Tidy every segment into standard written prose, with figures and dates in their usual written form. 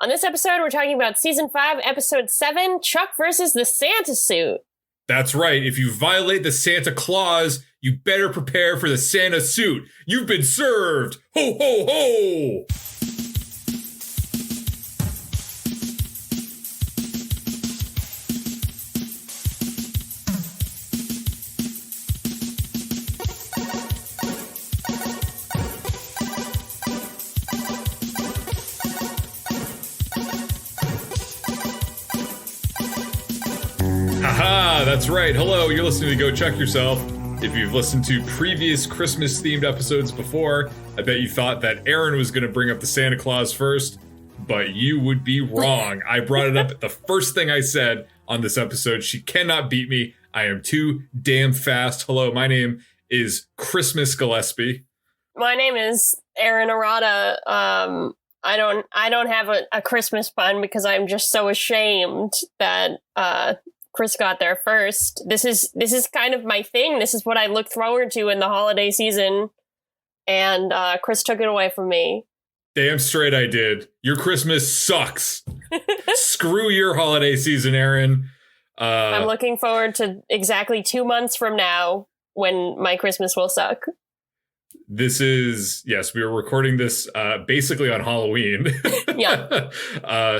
On this episode, we're talking about Season 5, Episode 7, Chuck versus the Santa Suit. That's right. If you violate the Santa Claus, you better prepare for the Santa suit. You've been served. Ho, ho, ho. That's right. Hello, you're listening to Go Chuck Yourself. If you've listened to previous Christmas-themed episodes before, I bet you thought that Erin was going to bring up the Santa Claus first, but you would be wrong. I brought it up at the first thing I said on this episode. She cannot beat me. I am too damn fast. Hello, my name is Christmas Gillespie. My name is Erin Arata. I don't have a Christmas pun because I'm just so ashamed that Chris got there first. This is kind of my thing. This is what I look forward to in the holiday season. And Chris took it away from me. Damn straight I did. Your Christmas sucks. Screw your holiday season, Erin. I'm looking forward to exactly 2 months from now when my Christmas will suck. This is, yes, we are recording this basically on Halloween. Yeah.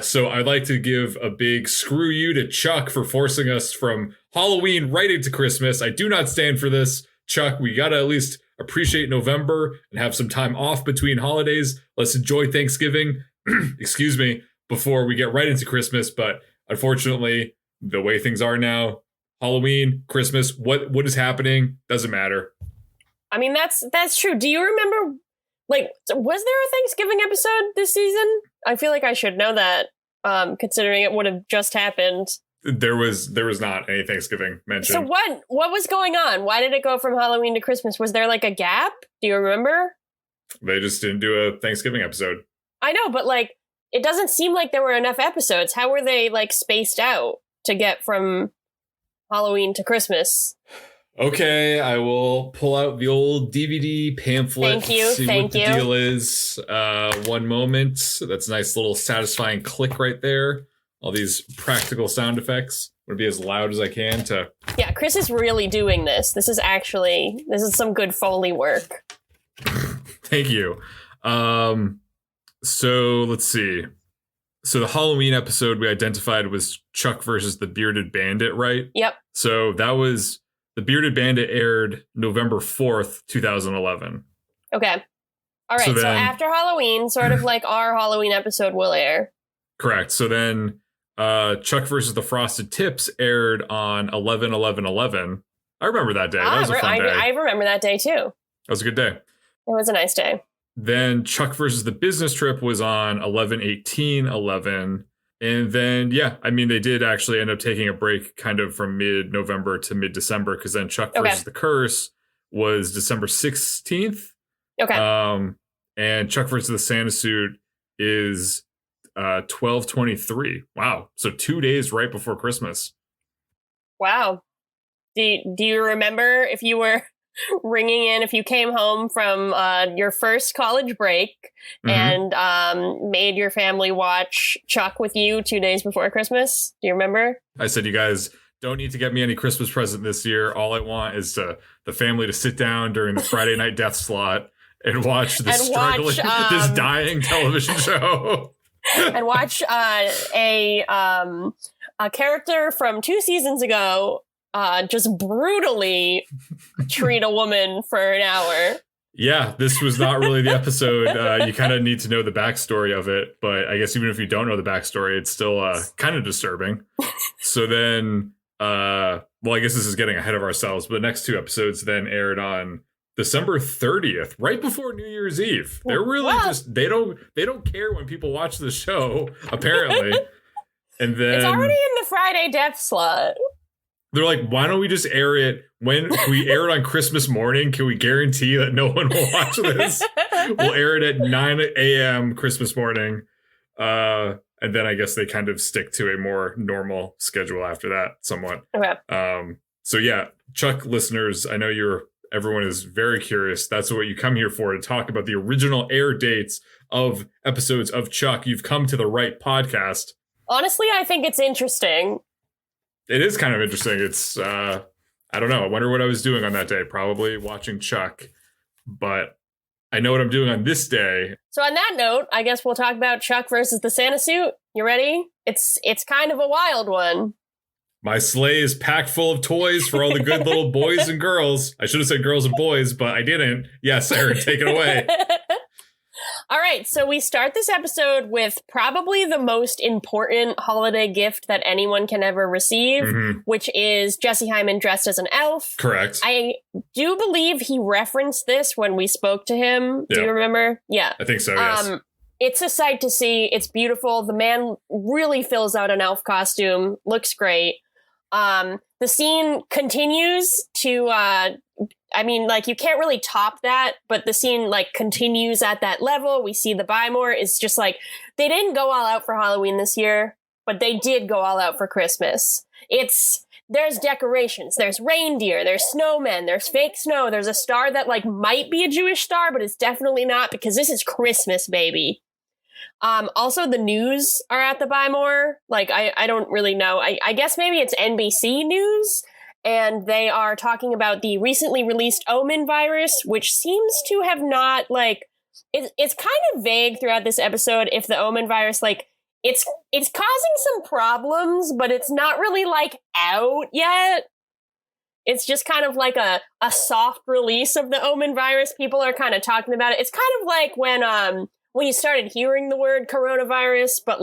So I'd like to give a big screw you to Chuck for forcing us from Halloween right into Christmas. I do not stand for this. Chuck, we got to at least appreciate November and have some time off between holidays. Let's enjoy Thanksgiving, excuse me, before we get right into Christmas. But unfortunately, the way things are now, Halloween, Christmas, what is happening doesn't matter. I mean, that's true. Do you remember, like, was there a Thanksgiving episode this season? I feel like I should know that, considering it would have just happened. There was not any Thanksgiving mentioned. So what was going on? Why did it go from Halloween to Christmas? Was there, like, a gap? Do you remember? They just didn't do a Thanksgiving episode. I know, but, like, it doesn't seem like there were enough episodes. How were they, like, spaced out to get from Halloween to Christmas? Okay, I will pull out the old DVD pamphlet. Thank you. See what the deal is. One moment. That's a nice little satisfying click right there. All these practical sound effects. I'm gonna be as loud as I can to. Yeah, Chris is really doing this. This is some good Foley work. Thank you. So let's see. So the Halloween episode we identified was Chuck versus the Bearded Bandit, right? Yep. So that was. The Bearded Bandit aired November 4th, 2011. Okay. All right. So after Halloween, sort of like our Halloween episode will air. Correct. So then Chuck versus the Frosted Tips aired on 11/11/11. I remember that day. That was a fun day. I remember that day, too. That was a good day. It was a nice day. Then Chuck versus the Business Trip was on 11/18/11. And then, yeah, I mean, they did actually end up taking a break kind of from mid-November to mid-December because then Chuck versus the Curse was December 16th. Okay. And Chuck versus the Santa Suit is 12/23. Wow. So 2 days right before Christmas. Wow. Do you remember if you were ringing in, if you came home from your first college break and made your family watch Chuck with you 2 days before Christmas? Do you remember? I said, you guys don't need to get me any Christmas present this year. All I want is the family to sit down during the Friday night death slot and watch this this dying television show. And watch a character from 2 seasons ago just brutally treat a woman for an hour. Yeah, this was not really the episode. You kind of need to know the backstory of it, but I guess even if you don't know the backstory, it's still kind of disturbing. So then, well, I guess this is getting ahead of ourselves, but the next 2 episodes then aired on December 30th, right before New Year's Eve. They're really they don't care when people watch the show, apparently. And then it's already in the Friday death slot. They're like, why don't we just air it when we air it on Christmas morning? Can we guarantee that no one will watch this? We'll air it at 9 a.m. Christmas morning. And then I guess they kind of stick to a more normal schedule after that, somewhat. Okay. So yeah, Chuck listeners, I know you're Everyone is very curious. That's what you come here for, to talk about the original air dates of episodes of Chuck. You've come to the right podcast. Honestly, I think it's interesting. It is kind of interesting. It's, I don't know. I wonder what I was doing on that day. Probably watching Chuck. But I know what I'm doing on this day. So on that note, I guess we'll talk about Chuck versus the Santa suit. You ready? It's kind of a wild one. My sleigh is packed full of toys for all the good little boys and girls. I should have said girls and boys, but I didn't. Yes, Erin, take it away. All right, so we start this episode with probably the most important holiday gift that anyone can ever receive, which is Jesse Hyman dressed as an elf. Correct. I do believe he referenced this when we spoke to him. Do you remember? Yeah. I think so, yes. It's a sight to see. It's beautiful. The man really fills out an elf costume. Looks great. The scene continues to, you can't really top that, but the scene, continues at that level. We see the Buy More. It's just they didn't go all out for Halloween this year, but they did go all out for Christmas. There's decorations, there's reindeer, there's snowmen, there's fake snow, there's a star that, might be a Jewish star, but it's definitely not, because this is Christmas, baby. Also, the news are at the Buy More. I don't really know. I guess maybe it's NBC News, and they are talking about the recently released Omen virus, which seems to have not, it's kind of vague throughout this episode if the Omen virus, it's causing some problems, but it's not really, out yet. It's just kind of a soft release of the Omen virus. People are kind of talking about it. It's kind of like when you started hearing the word coronavirus, but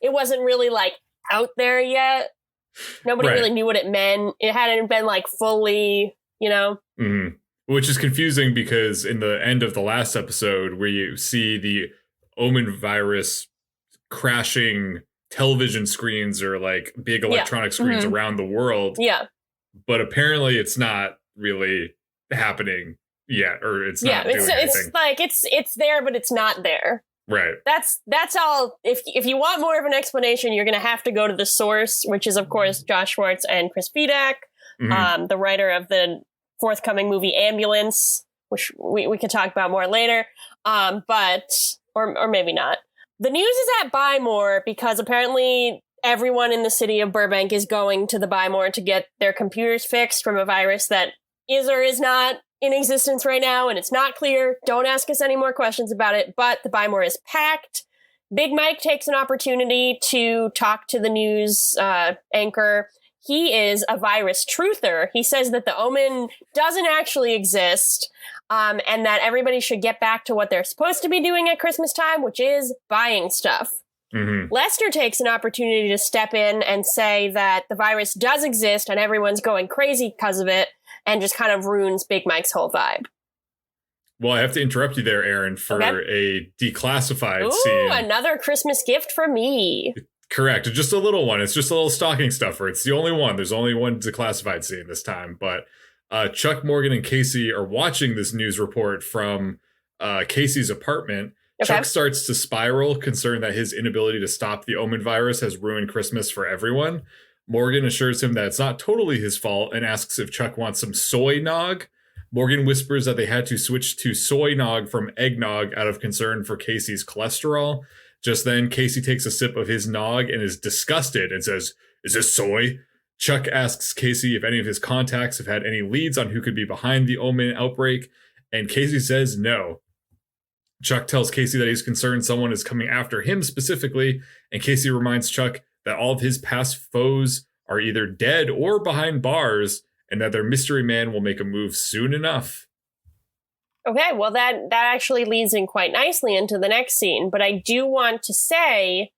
it wasn't really out there yet. Nobody really knew what it meant. It hadn't been fully, Mm-hmm. Which is confusing because in the end of the last episode where you see the Omen virus crashing television screens or big electronic screens around the world. Yeah. But apparently it's not really happening yet, or it's not doing anything. It's there, but it's not there. Right. That's all. If you want more of an explanation, you're going to have to go to the source, which is, of course, Josh Schwartz and Chris Fedak, the writer of the forthcoming movie Ambulance, which we could talk about more later. Or maybe not. The news is at Buy More because apparently everyone in the city of Burbank is going to the Buy More to get their computers fixed from a virus that is or is not in existence right now, and it's not clear. Don't ask us any more questions about it, but the Buy More is packed. Big Mike takes an opportunity to talk to the news anchor. He is a virus truther. He says that the Omen doesn't actually exist, and that everybody should get back to what they're supposed to be doing at Christmas time, which is buying stuff. Lester takes an opportunity to step in and say that the virus does exist and everyone's going crazy because of it, and just kind of ruins Big Mike's whole vibe. Well, I have to interrupt you there, Erin, for a declassified scene. Ooh, another Christmas gift for me. Correct. Just a little one. It's just a little stocking stuffer. It's the only one. There's only one declassified scene this time. But Chuck, Morgan, and Casey are watching this news report from Casey's apartment. Okay. Chuck starts to spiral, concerned that his inability to stop the Omen virus has ruined Christmas for everyone. Morgan assures him that it's not totally his fault and asks if Chuck wants some soy nog. Morgan whispers that they had to switch to soy nog from eggnog out of concern for Casey's cholesterol. Just then, Casey takes a sip of his nog and is disgusted and says, "Is this soy?" Chuck asks Casey if any of his contacts have had any leads on who could be behind the Omen outbreak, and Casey says no. Chuck tells Casey that he's concerned someone is coming after him specifically, and Casey reminds Chuck that all of his past foes are either dead or behind bars, and that their mystery man will make a move soon enough. Okay, well, that actually leads in quite nicely into the next scene, but I do want to say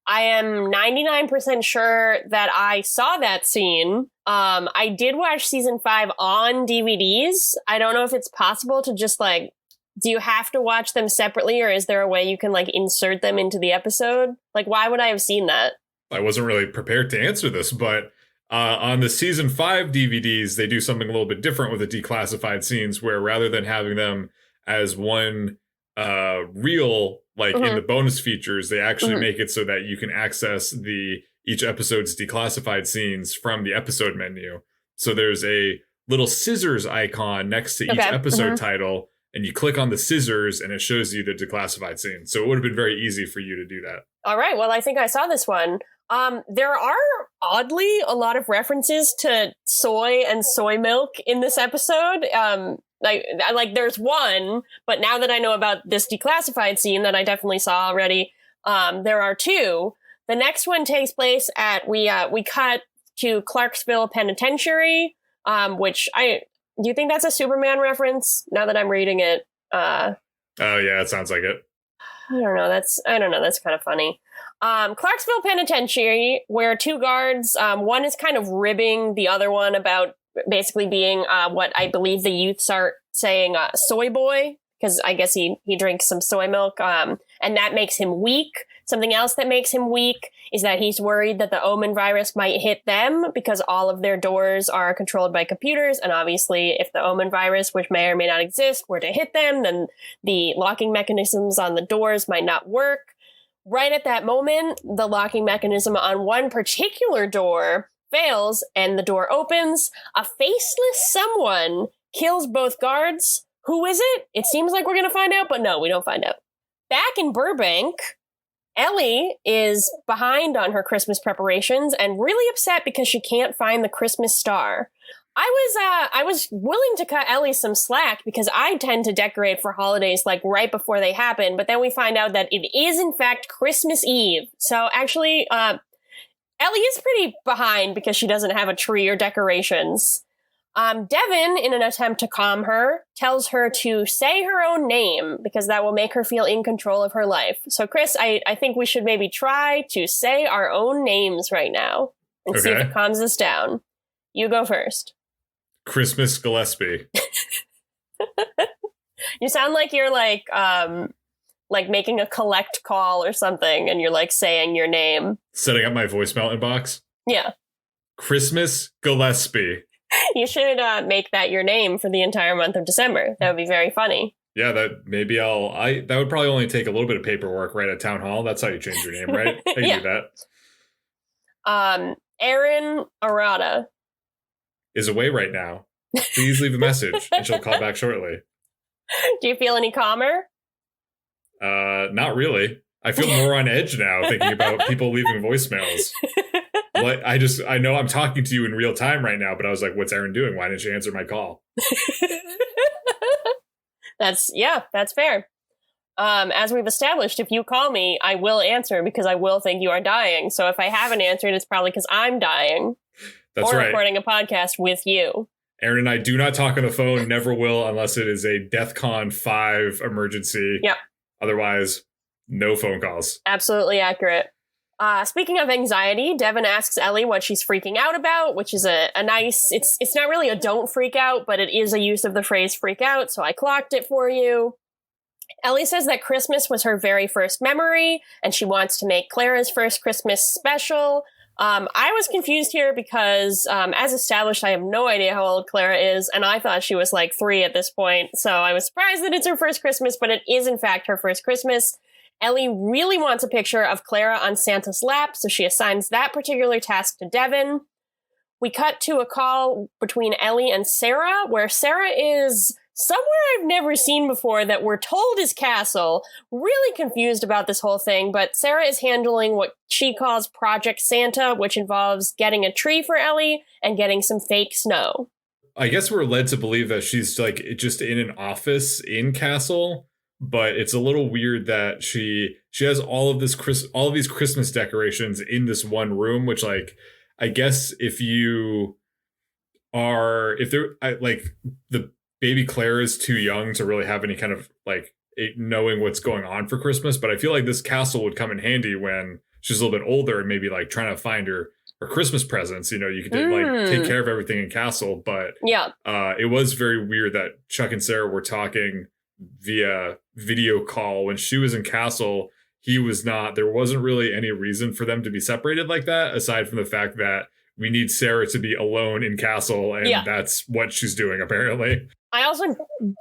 I am 99% sure that I saw that scene. I did watch season 5 on DVDs. I don't know if it's possible to just do you have to watch them separately, or is there a way you can insert them into the episode? Why would I have seen that? I wasn't really prepared to answer this, but on the season 5 DVDs, they do something a little bit different with the declassified scenes, where rather than having them as one reel, in the bonus features, they actually make it so that you can access each episode's declassified scenes from the episode menu. So there's a little scissors icon next to each episode title, and you click on the scissors and it shows you the declassified scene. So it would have been very easy for you to do that. All right. Well, I think I saw this one. There are oddly a lot of references to soy and soy milk in this episode. Like there's one, but now that I know about this declassified scene that I definitely saw already, there are two. The next one takes place at, we cut to Clarksville Penitentiary, which do you think that's a Superman reference now that I'm reading it? Oh yeah, it sounds like it. I don't know. That's kind of funny. Clarksville Penitentiary, where two guards, one is kind of ribbing the other one about basically being what I believe the youths are saying, soy boy, because I guess he drinks some soy milk, and that makes him weak. Something else that makes him weak is that he's worried that the Omen virus might hit them because all of their doors are controlled by computers. And obviously, if the Omen virus, which may or may not exist, were to hit them, then the locking mechanisms on the doors might not work. Right at that moment, the locking mechanism on one particular door fails and the door opens. A faceless someone kills both guards. Who is it? It seems like we're going to find out, but no, we don't find out. Back in Burbank, Ellie is behind on her Christmas preparations and really upset because she can't find the Christmas star. I was willing to cut Ellie some slack because I tend to decorate for holidays like right before they happen, but then we find out that it is in fact Christmas Eve. So actually, Ellie is pretty behind because she doesn't have a tree or decorations. Devin, in an attempt to calm her, tells her to say her own name because that will make her feel in control of her life. So, Chris, I think we should maybe try to say our own names right now and see if it calms us down. You go first. Christmas Gillespie. You sound like you're like making a collect call or something, and you're like saying your name. Setting up my voicemail inbox? Yeah. Christmas Gillespie. You should make that your name for the entire month of December. That would be very funny. Yeah, that would probably only take a little bit of paperwork right at town hall. That's how you change your name, right? I can do that. Erin Arata is away right now. Please leave a message and she'll call back shortly. Do you feel any calmer? Not really. I feel more on edge now thinking about people leaving voicemails. Like, I know I'm talking to you in real time right now, but I was like, what's Erin doing? Why didn't she answer my call? That's fair. As we've established, if you call me, I will answer because I will think you are dying. So if I haven't answered, it's probably because I'm dying. That's right. Or recording a podcast with you. Erin and I do not talk on the phone, never will, unless it is a DEFCON 5 emergency. Yep. Otherwise, no phone calls. Absolutely accurate. Speaking of anxiety, Devin asks Ellie what she's freaking out about, which is a nice, it's not really a don't freak out, but it is a use of the phrase freak out, so I clocked it for you. Ellie says that Christmas was her very first memory, and she wants to make Clara's first Christmas special. I was confused here because, as established, I have no idea how old Clara is, and I thought she was like 3 at this point, so I was surprised that it's her first Christmas, but it is in fact her first Christmas. Ellie really wants a picture of Clara on Santa's lap, so she assigns that particular task to Devin. We cut to a call between Ellie and Sarah, where Sarah is somewhere I've never seen before that we're told is Castle. Really confused about this whole thing, but Sarah is handling what she calls Project Santa, which involves getting a tree for Ellie and getting some fake snow. I guess we're led to believe that she's like just in an office in Castle. But it's a little weird that she has all of these Christmas decorations in this one room, which, like, I guess if the baby Claire is too young to really have any kind of like knowing what's going on for Christmas. But I feel like this castle would come in handy when she's a little bit older and maybe like trying to find her Christmas presents. You know, you could like take care of everything in Castle. But yeah, it was very weird that Chuck and Sarah were talking via video call when she was in Castle. He was not. There wasn't really any reason for them to be separated like that, aside from the fact that we need Sarah to be alone in castle, and that's what she's doing, apparently. I also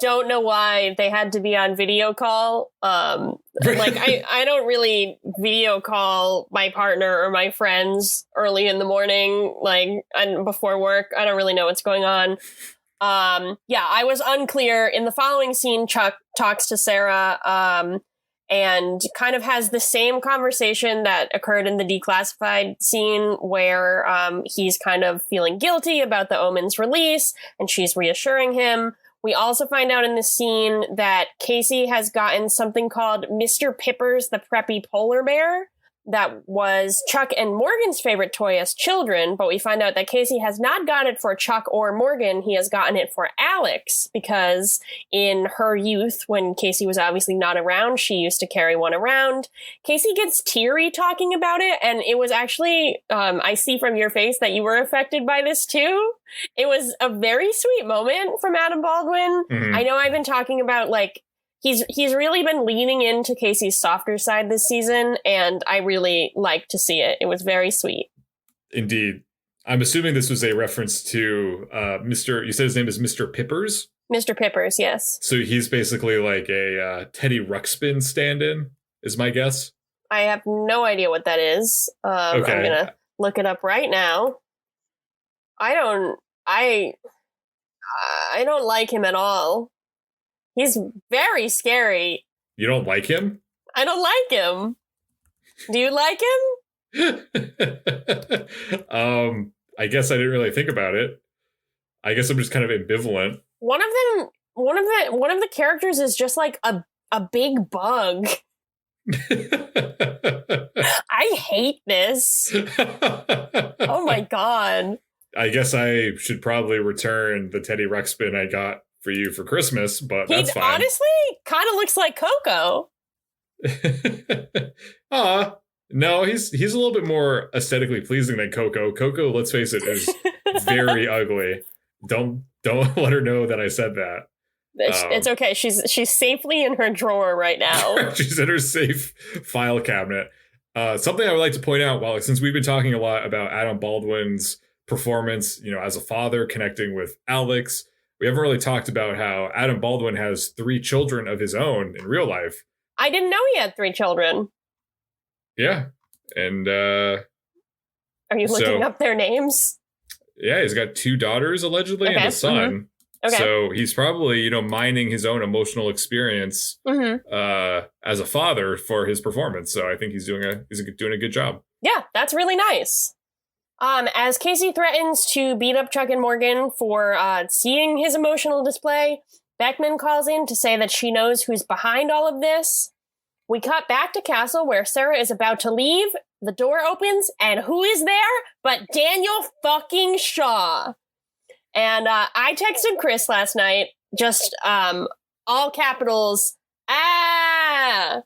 don't know why they had to be on video call. I don't really video call my partner or my friends early in the morning, and before work. I don't really know what's going on. I was unclear. In the following scene, Chuck talks to Sarah, and kind of has the same conversation that occurred in the declassified scene where he's kind of feeling guilty about the Omen's release, and she's reassuring him. We also find out in this scene that Casey has gotten something called Mr. Pippers the Preppy Polar Bear. That was Chuck and Morgan's favorite toy as children, but we find out that Casey has not gotten it for Chuck or Morgan. He has gotten it for Alex, because in her youth, when Casey was obviously not around, she used to carry one around. Casey gets teary talking about it, and it was actually, I see from your face that you were affected by this too. It was a very sweet moment from Adam Baldwin. Mm-hmm. I know I've been talking about, He's really been leaning into Casey's softer side this season, and I really like to see it. It was very sweet. Indeed. I'm assuming this was a reference to you said his name is Mr. Pippers? Mr. Pippers, yes. So he's basically like a Teddy Ruxpin stand-in, is my guess? I have no idea what that is. Okay. I'm going to look it up right now. I don't like him at all. He's very scary. You don't like him? I don't like him. Do you like him? I guess I didn't really think about it. I guess I'm just kind of ambivalent. One of the characters is just like a big bug. I hate this. Oh my God. I guess I should probably return the Teddy Ruxpin I got for you for Christmas, but that's fine. He honestly kind of looks like Coco. No, he's a little bit more aesthetically pleasing than Coco. Coco, let's face it, is very ugly. Don't let her know that I said that. It's okay. She's safely in her drawer right now. She's in her safe file cabinet. Something I would like to point out, since we've been talking a lot about Adam Baldwin's performance, as a father connecting with Alex, we haven't really talked about how Adam Baldwin has 3 children of his own in real life. I didn't know he had 3 children. Yeah. And are you looking up their names? Yeah, he's got 2 daughters allegedly and a son. Mm-hmm. Okay. So he's probably, mining his own emotional experience as a father for his performance. So I think he's doing a good job. Yeah, that's really nice. As Casey threatens to beat up Chuck and Morgan for seeing his emotional display, Beckman calls in to say that she knows who's behind all of this. We cut back to Castle where Sarah is about to leave. The door opens, and who is there but Daniel fucking Shaw? And I texted Chris last night, just all capitals, but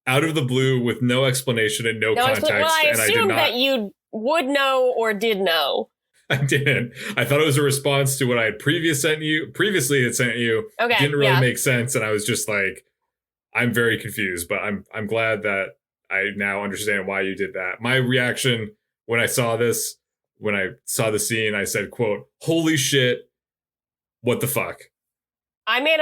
out of the blue with no explanation and no context. Well, I assumed that you would know or did know. I didn't. I thought it was a response to what I had previously had sent you. Okay, didn't really make sense, and I was just like, I'm very confused, but I'm glad that I now understand why you did that. My reaction when I saw the scene, I said, quote, "Holy shit, what the fuck?" I made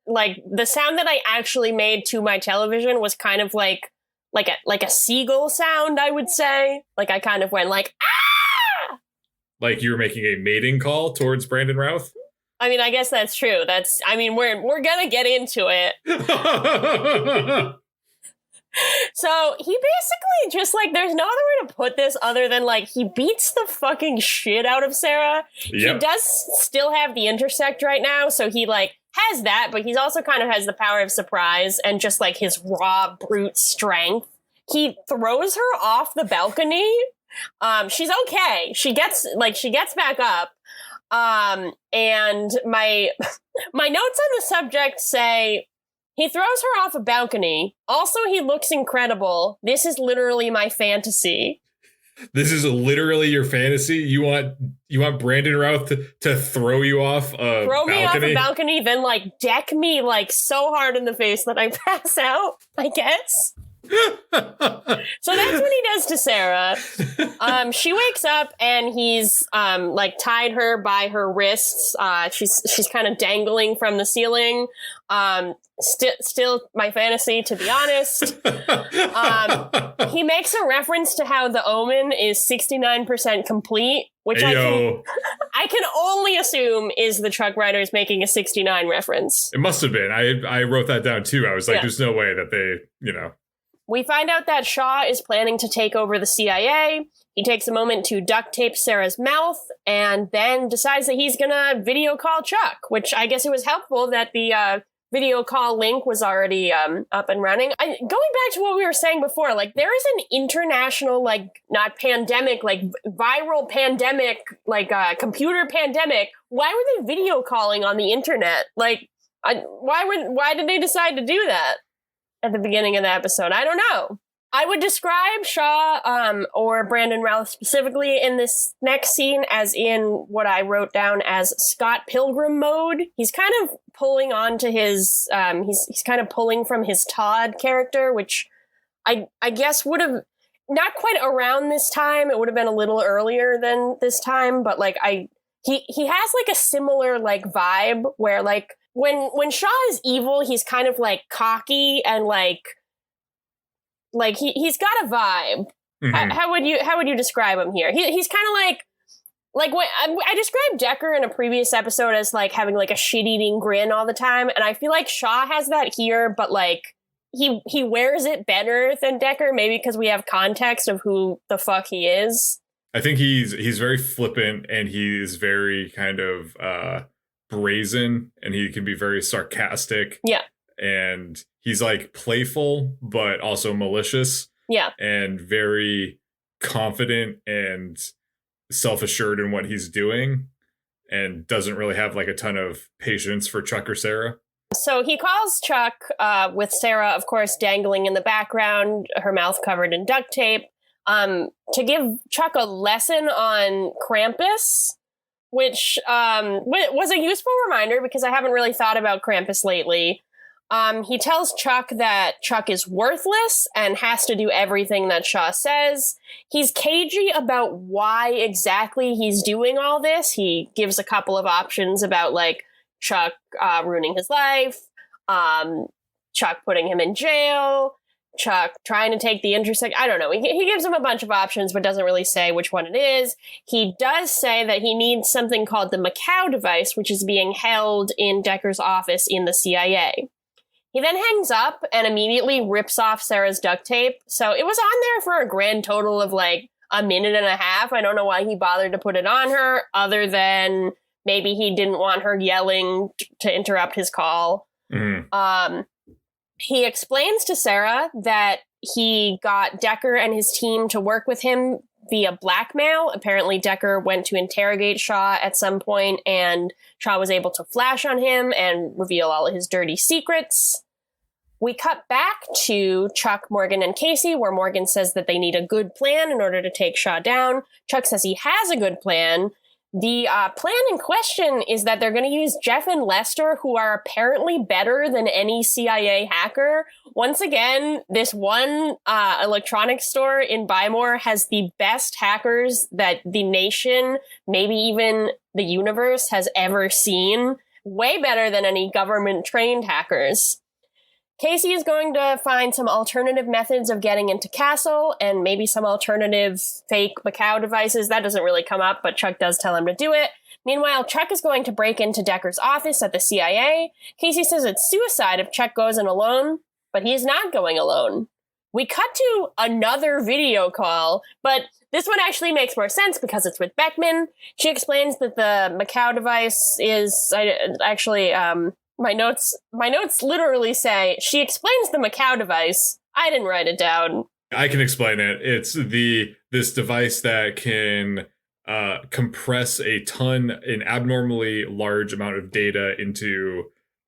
the sound that I actually made to my television was kind of like a seagull sound, I would say. I kind of went ah! Like you were making a mating call towards Brandon Routh? I mean, I guess that's true. We're gonna get into it. So he basically just there's no other way to put this other than he beats the fucking shit out of Sarah. Yep. He does still have the intersect right now, so he has that, but he's also kind of has the power of surprise and just his raw brute strength. He throws her off the balcony. She's okay. She gets back up. And my notes on the subject say he throws her off a balcony. Also, he looks incredible. This is literally my fantasy. This is literally your fantasy? You want Brandon Routh to throw you off a balcony? Throw me off a balcony, then deck me so hard in the face that I pass out, I guess. So that's when he does lies to Sarah. She wakes up and he's like tied her by her wrists. She's kind of dangling from the ceiling. Still my fantasy, to be honest. He makes a reference to how the Omen is 69% complete, which I can only assume is the truck riders making a 69 reference. It must have been. I wrote that down too. I was like, there's no way that they, We find out that Shaw is planning to take over the CIA. He takes a moment to duct tape Sarah's mouth and then decides that he's gonna video call Chuck, which I guess it was helpful that the video call link was already up and running. Going back to what we were saying before, like there is an international, like not pandemic, like viral pandemic, like computer pandemic. Why were they video calling on the internet? Like, why did they decide to do that at the beginning of the episode? I don't know. I would describe Shaw or Brandon Routh specifically in this next scene as in what I wrote down as Scott Pilgrim mode. He's kind of pulling on to his, he's kind of pulling from his Todd character, which I guess would have, not quite around this time, it would have been a little earlier than this time, but like he has like a similar like vibe where like when Shaw is evil, he's kind of like cocky and like he's got a vibe. Mm-hmm. How would you describe him here? He's kind of like when I described Decker in a previous episode as like having like a shit-eating grin all the time, and I feel like Shaw has that here, but like he wears it better than Decker, maybe because we have context of who the fuck he is. I think he's very flippant and he's very kind of brazen, and he can be very sarcastic. Yeah. And he's like playful, but also malicious. Yeah. And very confident and self-assured in what he's doing, and doesn't really have like a ton of patience for Chuck or Sarah. So he calls Chuck with Sarah, of course, dangling in the background, her mouth covered in duct tape, to give Chuck a lesson on Krampus, which was a useful reminder because I haven't really thought about Krampus lately. He tells Chuck that Chuck is worthless and has to do everything that Shaw says. He's cagey about why exactly he's doing all this. He gives a couple of options about like Chuck ruining his life, Chuck putting him in jail, Chuck trying to take the intersect. I don't know. He gives him a bunch of options, but doesn't really say which one it is. He does say that he needs something called the Macau device, which is being held in Decker's office in the CIA. He then hangs up and immediately rips off Sarah's duct tape. So it was on there for a grand total of like a minute and a half. I don't know why he bothered to put it on her, other than maybe he didn't want her yelling to interrupt his call. Mm-hmm. He explains to Sarah that he got Decker and his team to work with him via blackmail. Apparently Decker went to interrogate Shaw at some point, and Shaw was able to flash on him and reveal all of his dirty secrets. We cut back to Chuck, Morgan, and Casey, where Morgan says that they need a good plan in order to take Shaw down. Chuck says he has a good plan. The plan in question is that they're going to use Jeff and Lester, who are apparently better than any CIA hacker. Once again, this one electronics store in Bymore has the best hackers that the nation, maybe even the universe, has ever seen. Way better than any government-trained hackers. Casey is going to find some alternative methods of getting into Castle and maybe some alternative fake Macau devices. That doesn't really come up, but Chuck does tell him to do it. Meanwhile, Chuck is going to break into Decker's office at the CIA. Casey says it's suicide if Chuck goes in alone, but he is not going alone. We cut to another video call, but this one actually makes more sense because it's with Beckman. She explains that the Macau device is my notes literally say, she explains the Macau device. I didn't write it down. I can explain it. It's this device that can compress an abnormally large amount of data into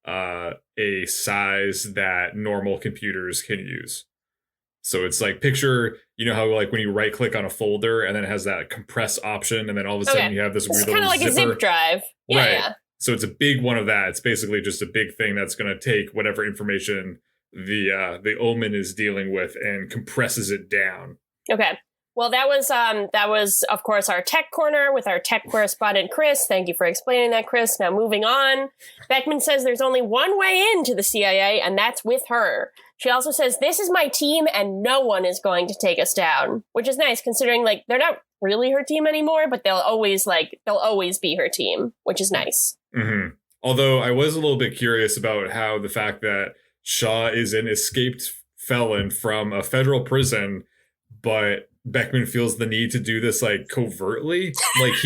a size that normal computers can use. So it's like, picture, you know how like when you right click on a folder and then it has that compress option, and then all of a sudden you have this weird little zipper. It's kind of like a zip drive. Yeah, right. Yeah. So it's a big one of that. It's basically just a big thing that's going to take whatever information the Omen is dealing with and compresses it down. Okay. Well, that was of course our tech corner with our tech correspondent Chris. Thank you for explaining that, Chris. Now moving on. Beckman says there's only one way into the CIA, and that's with her. She also says, this is my team and no one is going to take us down, which is nice considering like they're not really her team anymore, but they'll always be her team, which is nice. Mm-hmm. Although I was a little bit curious about how the fact that Shaw is an escaped felon from a federal prison, but Beckman feels the need to do this like covertly. Like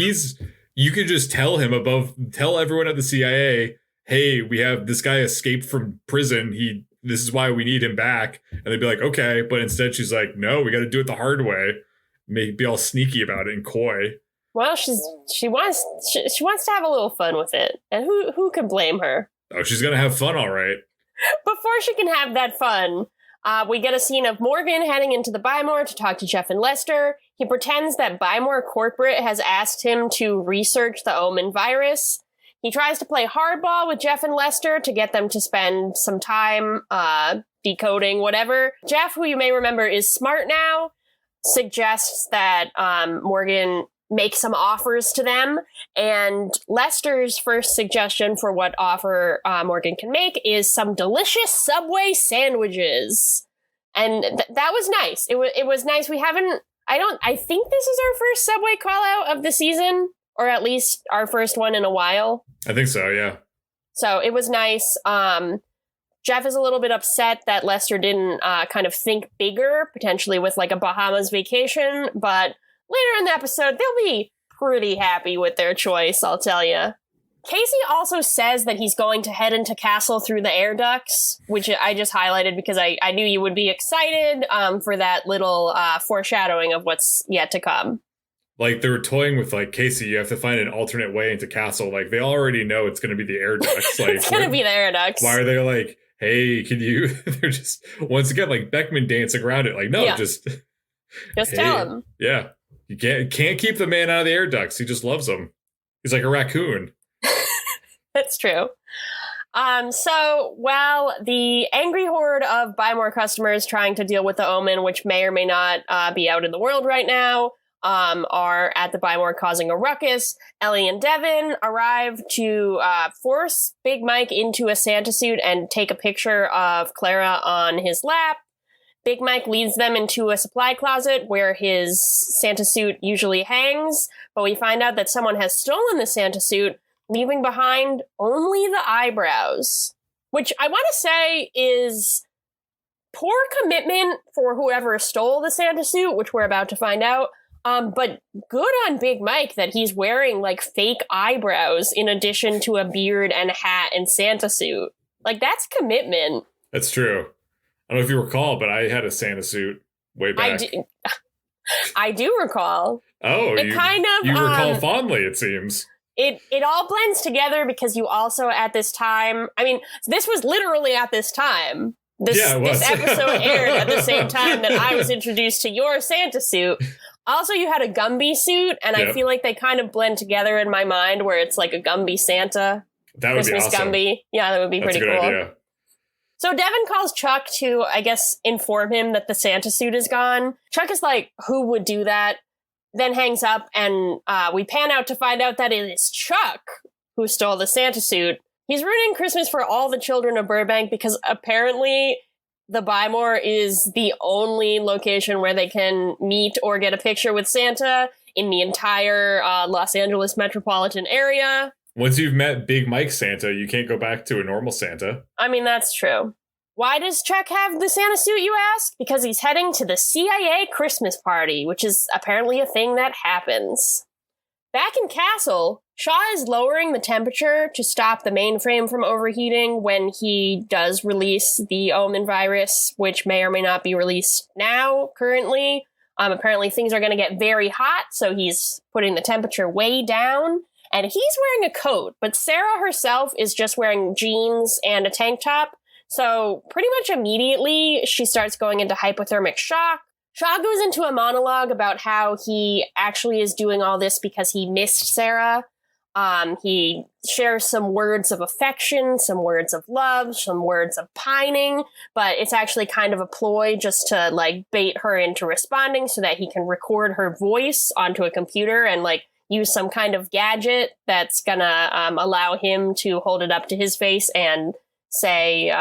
you could just tell everyone at the CIA, hey, we have this guy escaped from prison. This is why we need him back. And they'd be like, okay. But instead she's like, no, we got to do it the hard way. Be all sneaky about it and coy. Well, she wants to have a little fun with it. And who can blame her? Oh, she's going to have fun. All right. Before she can have that fun, we get a scene of Morgan heading into the Bymore to talk to Jeff and Lester. He pretends that Bymore Corporate has asked him to research the Omen virus. He tries to play hardball with Jeff and Lester to get them to spend some time decoding whatever. Jeff, who you may remember is smart now, suggests that Morgan make some offers to them. And Lester's first suggestion for what offer Morgan can make is some delicious Subway sandwiches. And that was nice. It was nice. I think this is our first Subway call out of the season, or at least our first one in a while. I think so, yeah. So it was nice. Jeff is a little bit upset that Lester didn't kind of think bigger, potentially with like a Bahamas vacation, but later in the episode, they'll be pretty happy with their choice, I'll tell you. Casey also says that he's going to head into Castle through the air ducts, which I just highlighted because I knew you would be excited for that little foreshadowing of what's yet to come. Like, they were toying with, like, Casey, you have to find an alternate way into Castle. Like, they already know it's going to be the air ducts. Like, it's going to be the air ducts. Why are they like, hey, can you... They're just, once again, like, Beckman dancing around it. Like, no, yeah. just hey, tell him. Yeah. You can't keep the man out of the air ducts. He just loves them. He's like a raccoon. That's true. So while the angry horde of Buy More customers trying to deal with the Omen, which may or may not be out in the world right now, are at the Buy More causing a ruckus, Ellie and Devin arrive to force Big Mike into a Santa suit and take a picture of Clara on his lap. Big Mike leads them into a supply closet where his Santa suit usually hangs, but we find out that someone has stolen the Santa suit, leaving behind only the eyebrows, which I want to say is poor commitment for whoever stole the Santa suit, which we're about to find out. But good on Big Mike that he's wearing like fake eyebrows in addition to a beard and hat and Santa suit. Like, that's commitment. That's true. I don't know if you recall, but I had a Santa suit way back. I do recall. Oh, you recall fondly, it seems. It all blends together because you also at this time, I mean, this was literally at this time. This episode aired at the same time that I was introduced to your Santa suit. Also, you had a Gumby suit, and I feel like they kind of blend together in my mind where it's like a Gumby Santa. That would Christmas be awesome. Gumby. Yeah, that would be pretty cool. Idea. So Devin calls Chuck to, I guess, inform him that the Santa suit is gone. Chuck is like, who would do that? Then hangs up, and we pan out to find out that it is Chuck who stole the Santa suit. He's ruining Christmas for all the children of Burbank because apparently the Buy More is the only location where they can meet or get a picture with Santa in the entire Los Angeles metropolitan area. Once you've met Big Mike Santa, you can't go back to a normal Santa. I mean, that's true. Why does Chuck have the Santa suit, you ask? Because he's heading to the CIA Christmas party, which is apparently a thing that happens. Back in Castle, Shaw is lowering the temperature to stop the mainframe from overheating when he does release the Omen virus, which may or may not be released now, currently. Apparently things are going to get very hot, so he's putting the temperature way down. And he's wearing a coat, but Sarah herself is just wearing jeans and a tank top. So pretty much immediately, she starts going into hypothermic shock. Shaw goes into a monologue about how he actually is doing all this because he missed Sarah. He shares some words of affection, some words of love, some words of pining, but it's actually kind of a ploy just to like bait her into responding so that he can record her voice onto a computer and like use some kind of gadget that's gonna allow him to hold it up to his face and say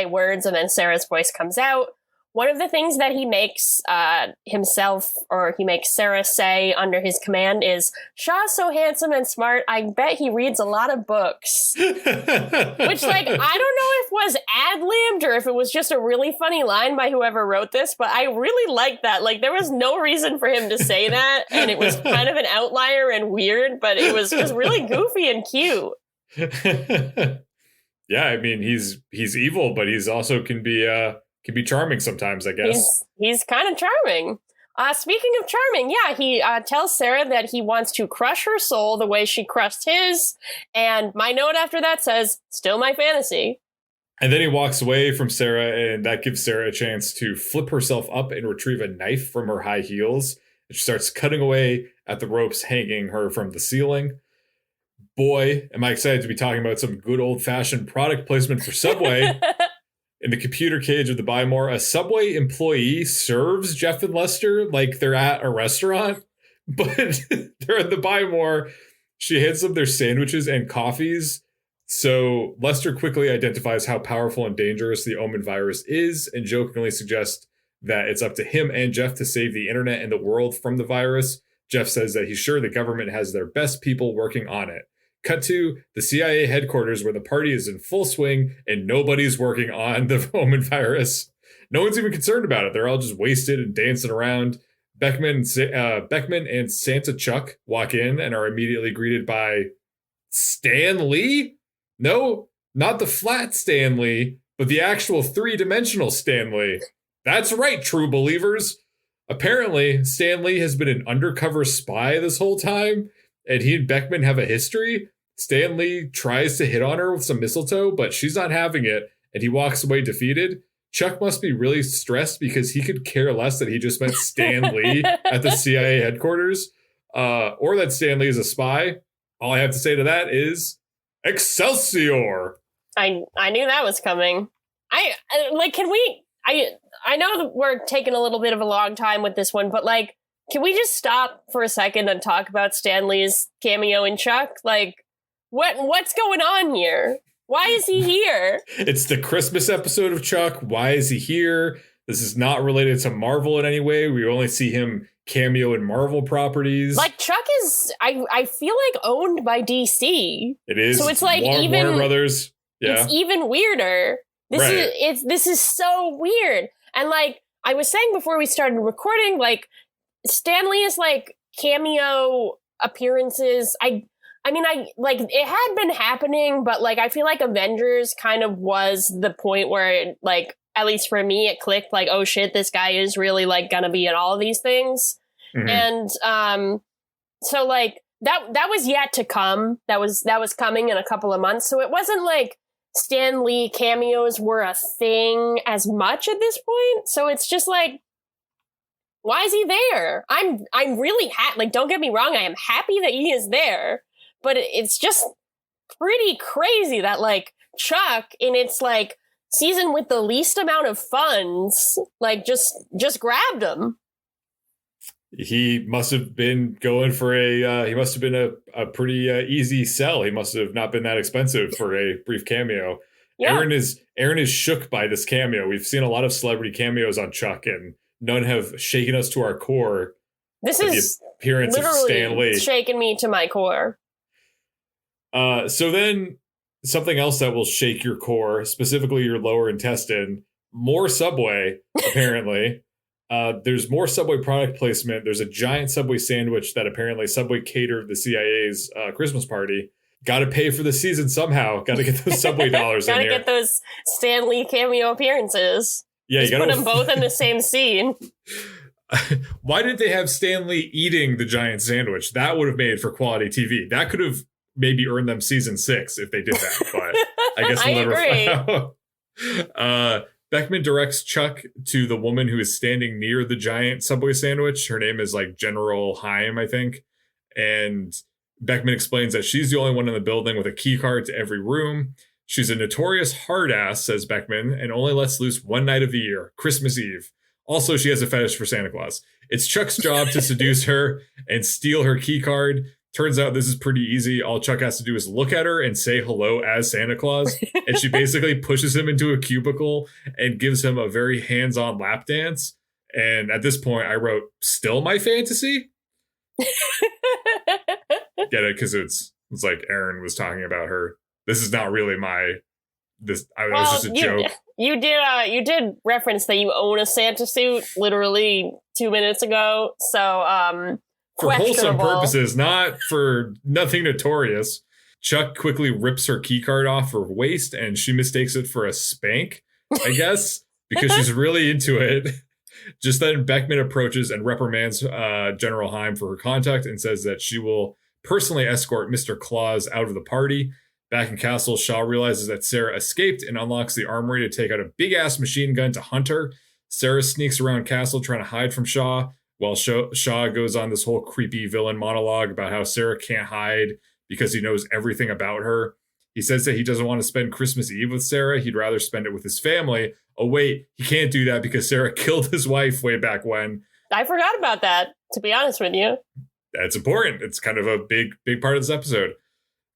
words, and then Sarah's voice comes out. One of the things that he makes himself, or he makes Sarah say under his command is, "Shaw's so handsome and smart, I bet he reads a lot of books." Which, like, I don't know if was ad-libbed or if it was just a really funny line by whoever wrote this, but I really liked that. Like, there was no reason for him to say that, and it was kind of an outlier and weird, but it was just really goofy and cute. Yeah, I mean, he's evil, but he's also can be charming sometimes, I guess. He's kind of charming. Speaking of charming, yeah, he tells Sarah that he wants to crush her soul the way she crushed his. And my note after that says, "Still my fantasy." And then he walks away from Sarah, and that gives Sarah a chance to flip herself up and retrieve a knife from her high heels. And she starts cutting away at the ropes hanging her from the ceiling. Boy, am I excited to be talking about some good old-fashioned product placement for Subway. In the computer cage of the Buy More, a Subway employee serves Jeff and Lester like they're at a restaurant, but they're at the Buy More. She hands them their sandwiches and coffees. So Lester quickly identifies how powerful and dangerous the Omen virus is and jokingly suggests that it's up to him and Jeff to save the internet and the world from the virus. Jeff says that he's sure the government has their best people working on it. Cut to the CIA headquarters where the party is in full swing and nobody's working on the Omen virus. No one's even concerned about it. They're all just wasted and dancing around. Beckman and Santa Chuck walk in and are immediately greeted by Stan Lee? No, not the flat Stan Lee, but the actual three-dimensional Stan Lee. That's right, true believers. Apparently, Stan Lee has been an undercover spy this whole time, and he and Beckman have a history. Stan Lee tries to hit on her with some mistletoe, but she's not having it, and he walks away defeated. Chuck must be really stressed because he could care less that he just met Stan Lee at the CIA headquarters, or that Stan Lee is a spy. All I have to say to that is, Excelsior! I knew that was coming. I know that we're taking a little bit of a long time with this one, but like, can we just stop for a second and talk about Stan Lee's cameo in Chuck? Like, what's going on here? Why is he here? It's the Christmas episode of Chuck. Why is he here? This is not related to Marvel in any way. We only see him cameo in Marvel properties. Like, Chuck is, I feel like, owned by DC. It is. So it's like Warner Brothers. Yeah. It's even weirder. This is so weird. And like I was saying before we started recording, like, Stan Lee is like cameo appearances. I mean, like, it had been happening, but like, I feel like Avengers kind of was the point where it, like, at least for me, it clicked like, oh shit, this guy is really like gonna be in all of these things. Mm-hmm. And so like that was yet to come. That was coming in a couple of months. So it wasn't like Stan Lee cameos were a thing as much at this point. So it's just like, why is he there? I'm really happy. Like, don't get me wrong, I am happy that he is there, but it's just pretty crazy that like Chuck, in its like season with the least amount of funds, like just grabbed him. He must have been going for he must have been a pretty easy sell. He must have not been that expensive for a brief cameo. Yeah. Erin is shook by this cameo. We've seen a lot of celebrity cameos on Chuck, and none have shaken us to our core. This is the appearance of Stan Lee. Shaking me to my core. So then something else that will shake your core, specifically your lower intestine, more Subway, apparently. There's more Subway product placement. There's a giant Subway sandwich that apparently Subway catered the CIA's Christmas party. Got to pay for the season somehow. Got to get those Subway dollars in here. Got to get those Stan Lee cameo appearances. Yeah, just you got to put them both in the same scene. Why didn't they have Stan Lee eating the giant sandwich? That would have made for quality TV. That could have maybe earned them season 6 if they did that. But I guess we'll never find out. Beckman directs Chuck to the woman who is standing near the giant Subway sandwich. Her name is like General Haim, I think. And Beckman explains that she's the only one in the building with a key card to every room. She's a notorious hard ass, says Beckman, and only lets loose one night of the year, Christmas Eve. Also, she has a fetish for Santa Claus. It's Chuck's job to seduce her and steal her key card. Turns out this is pretty easy. All Chuck has to do is look at her and say hello as Santa Claus. And she basically pushes him into a cubicle and gives him a very hands-on lap dance. And at this point, I wrote, still my fantasy? Get it? Because it's like Erin was talking about her. This is not really was just a joke. You did reference that you own a Santa suit literally 2 minutes ago. So, for wholesome purposes, not for nothing notorious. Chuck quickly rips her key card off her waist and she mistakes it for a spank, I guess, because she's really into it. Just then, Beckman approaches and reprimands General Heim for her conduct and says that she will personally escort Mr. Claus out of the party. Back in Castle, Shaw realizes that Sarah escaped and unlocks the armory to take out a big-ass machine gun to hunt her. Sarah sneaks around Castle trying to hide from Shaw, while Shaw goes on this whole creepy villain monologue about how Sarah can't hide because he knows everything about her. He says that he doesn't want to spend Christmas Eve with Sarah. He'd rather spend it with his family. Oh, wait, he can't do that because Sarah killed his wife way back when. I forgot about that, to be honest with you. That's important. It's kind of a big part of this episode.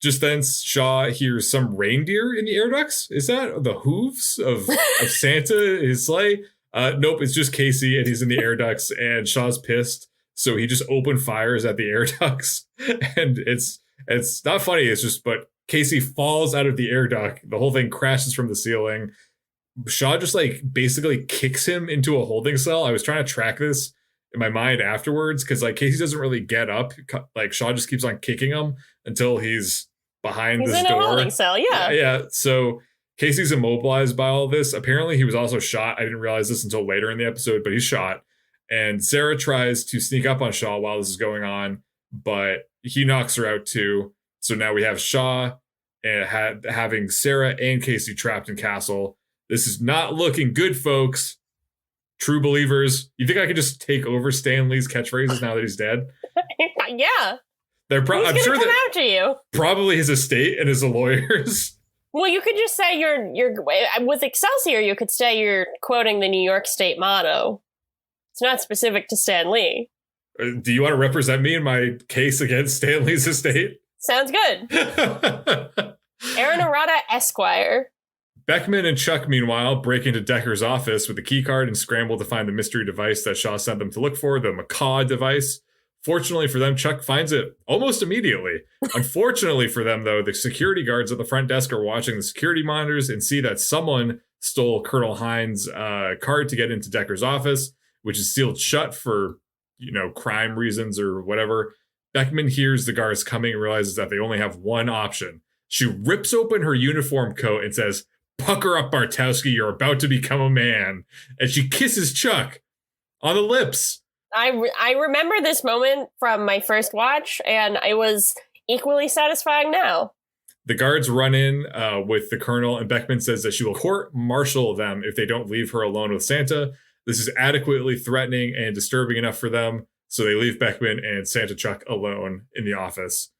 Just then, Shaw hears some reindeer in the air ducts. Is that the hooves of Santa, his sleigh? Nope, it's just Casey, and he's in the air ducts, and Shaw's pissed. So he just opened fires at the air ducts. And it's not funny, it's just, but Casey falls out of the air duct. The whole thing crashes from the ceiling. Shaw just basically kicks him into a holding cell. I was trying to track this in my mind afterwards because Casey doesn't really get up. Shaw just keeps on kicking him until he's behind this door. He's in a holding cell, yeah. Yeah. So Casey's immobilized by all this. Apparently he was also shot. I didn't realize this until later in the episode, but he's shot. And Sarah tries to sneak up on Shaw while this is going on, but he knocks her out too. So now we have Shaw and having Sarah and Casey trapped in Castle. This is not looking good, folks. True believers. You think I could just take over Stan Lee's catchphrases now that he's dead? Yeah. I'm sure come after you. Probably his estate and his lawyers. Well, you could just say you're with Excelsior. You could say you're quoting the New York State motto. It's not specific to Stan Lee. Do you want to represent me in my case against Stan Lee's estate? Sounds good. Erin Arata, Esquire. Beckman and Chuck, meanwhile, break into Decker's office with the keycard and scramble to find the mystery device that Shaw sent them to look for, the macaw device. Fortunately for them, Chuck finds it almost immediately. Unfortunately for them, though, the security guards at the front desk are watching the security monitors and see that someone stole Colonel Hines' card to get into Decker's office, which is sealed shut for, crime reasons or whatever. Beckman hears the guards coming and realizes that they only have one option. She rips open her uniform coat and says, "Pucker up, Bartowski, you're about to become a man." And she kisses Chuck on the lips. I remember this moment from my first watch, and it was equally satisfying now. The guards run in with the colonel, and Beckman says that she will court-martial them if they don't leave her alone with Santa. This is adequately threatening and disturbing enough for them, so they leave Beckman and Santa Chuck alone in the office.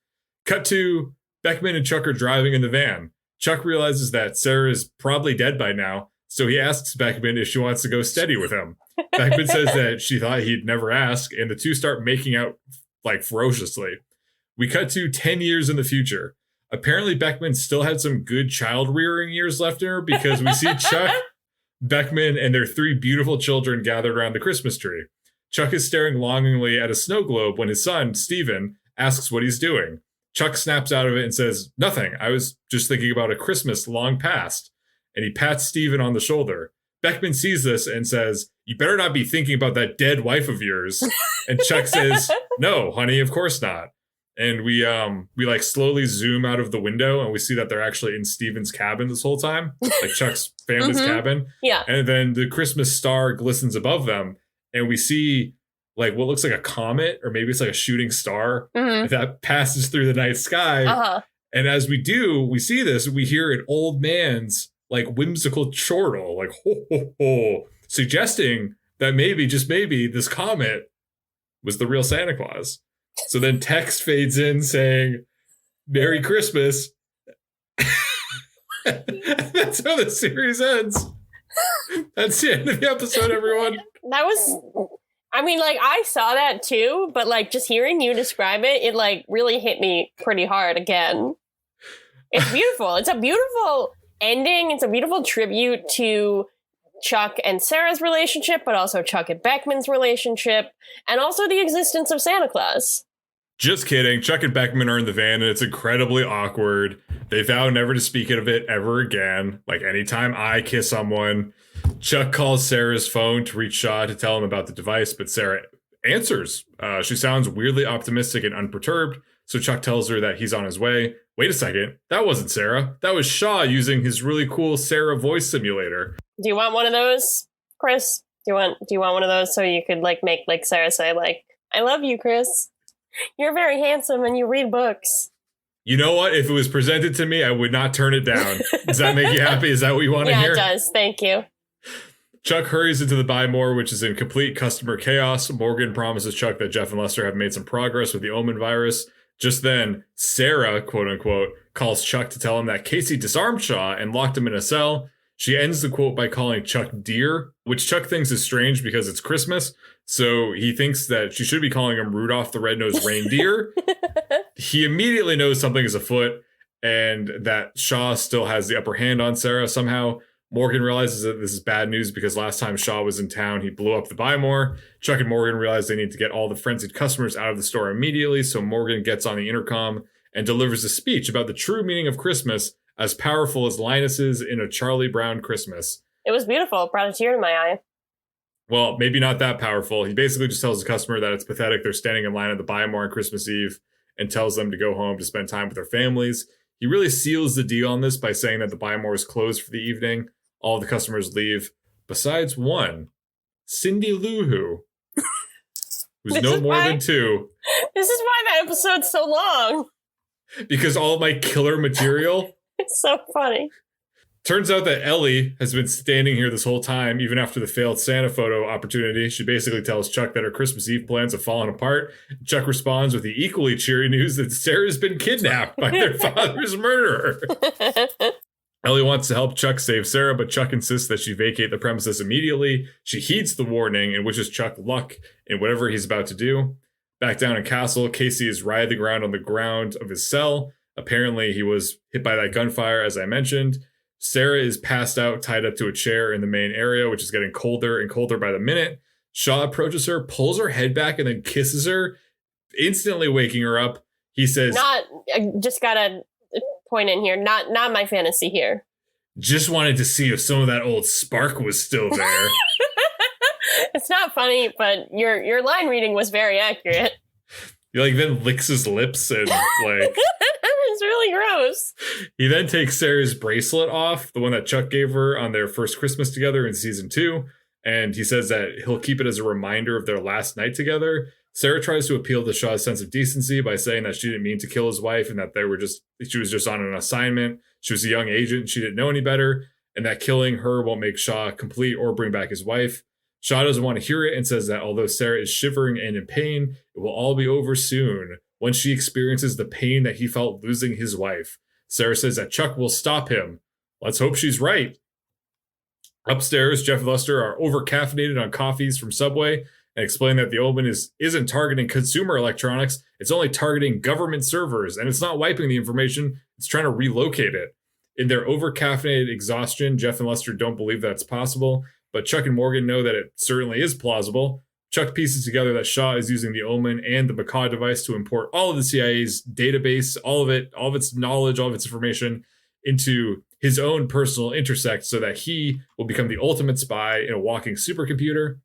Cut to Beckman and Chuck are driving in the van. Chuck realizes that Sarah is probably dead by now, so he asks Beckman if she wants to go steady with him. Beckman says that she thought he'd never ask, and the two start making out ferociously. We cut to 10 years in the future. Apparently, Beckman still had some good child-rearing years left in her because we see Chuck, Beckman, and their three beautiful children gathered around the Christmas tree. Chuck is staring longingly at a snow globe when his son, Steven, asks what he's doing. Chuck snaps out of it and says, "Nothing. I was just thinking about a Christmas long past." And he pats Steven on the shoulder. Beckman sees this and says, "You better not be thinking about that dead wife of yours." And Chuck says, "No, honey, of course not." And we slowly zoom out of the window and we see that they're actually in Steven's cabin this whole time, like Chuck's family's cabin. Yeah. And then the Christmas star glistens above them, and we see what looks like a comet, or maybe it's like a shooting star that passes through the night sky. Uh-huh. And as we see this, we hear an old man's whimsical chortle, ho ho ho, suggesting that maybe, just maybe, this comet was the real Santa Claus. So then text fades in saying, Merry Christmas. That's how the series ends. That's the end of the episode, everyone. That was, I mean, like, I saw that too, but like just hearing you describe it, it like really hit me pretty hard again. It's beautiful. It's a beautiful ending. It's a beautiful tribute to Chuck and Sarah's relationship, but also Chuck and Beckman's relationship, and also the existence of Santa Claus. Just kidding. Chuck and Beckman are in the van, and it's incredibly awkward. They vow never to speak of it ever again. Like, anytime I kiss someone, Chuck calls Sarah's phone to reach Shaw to tell him about the device, but Sarah answers. She sounds weirdly optimistic and unperturbed, so Chuck tells her that he's on his way. Wait a second. That wasn't Sarah. That was Shaw using his really cool Sarah voice simulator. Do you want one of those, Chris? Do you want one of those so you could like make like Sarah say like, I love you, Chris. You're very handsome and you read books. You know what? If it was presented to me, I would not turn it down. Does that make you happy? Is that what you want to hear? Yeah, it does. Thank you. Chuck hurries into the Buy More, which is in complete customer chaos. Morgan promises Chuck that Jeff and Lester have made some progress with the Omen virus. Just then, Sarah, quote unquote, calls Chuck to tell him that Casey disarmed Shaw and locked him in a cell. She ends the quote by calling Chuck dear, which Chuck thinks is strange because it's Christmas. So he thinks that she should be calling him Rudolph the Red-Nosed Reindeer. He immediately knows something is afoot and that Shaw still has the upper hand on Sarah somehow. Morgan realizes that this is bad news because last time Shaw was in town, he blew up the Buy More. Chuck and Morgan realize they need to get all the frenzied customers out of the store immediately, so Morgan gets on the intercom and delivers a speech about the true meaning of Christmas, as powerful as Linus's in A Charlie Brown Christmas. It was beautiful. It brought a tear to my eye. Well, maybe not that powerful. He basically just tells the customer that it's pathetic they're standing in line at the Buy More on Christmas Eve and tells them to go home to spend time with their families. He really seals the deal on this by saying that the Buy More is closed for the evening. All the customers leave, besides one, Cindy Lou Who, who's no more than two. This is why that episode's so long. Because all of my killer material. It's so funny. Turns out that Ellie has been standing here this whole time, even after the failed Santa photo opportunity. She basically tells Chuck that her Christmas Eve plans have fallen apart. Chuck responds with the equally cheery news that Sarah's been kidnapped by their father's murderer. Ellie wants to help Chuck save Sarah, but Chuck insists that she vacate the premises immediately. She heeds the warning and wishes Chuck luck in whatever he's about to do. Back down in Castle, Casey is writhing around on the ground of his cell. Apparently, he was hit by that gunfire, as I mentioned. Sarah is passed out, tied up to a chair in the main area, which is getting colder and colder by the minute. Shaw approaches her, pulls her head back, and then kisses her, instantly waking her up. He says, I just gotta point in here, not my fantasy here. Just wanted to see if some of that old spark was still there. It's not funny, but your line reading was very accurate. He like then licks his lips and like it's really gross. He then takes Sarah's bracelet off, the one that Chuck gave her on their first Christmas together in season 2, and he says that he'll keep it as a reminder of their last night together. Sarah tries to appeal to Shaw's sense of decency by saying that she didn't mean to kill his wife and that she was just on an assignment. She was a young agent. She didn't know any better, and that killing her won't make Shaw complete or bring back his wife. Shaw doesn't want to hear it and says that although Sarah is shivering and in pain, it will all be over soon once she experiences the pain that he felt losing his wife. Sarah says that Chuck will stop him. Let's hope she's right. Upstairs, Jeff and Lester are over-caffeinated on coffees from Subway and explain that the Omen isn't targeting consumer electronics, it's only targeting government servers, and it's not wiping the information, it's trying to relocate it. In their over-caffeinated exhaustion, Jeff and Lester don't believe that's possible, but Chuck and Morgan know that it certainly is plausible. Chuck pieces together that Shaw is using the Omen and the Macaw device to import all of the CIA's database, all of its knowledge, all of its information into his own personal intersect so that he will become the ultimate spy in a walking supercomputer.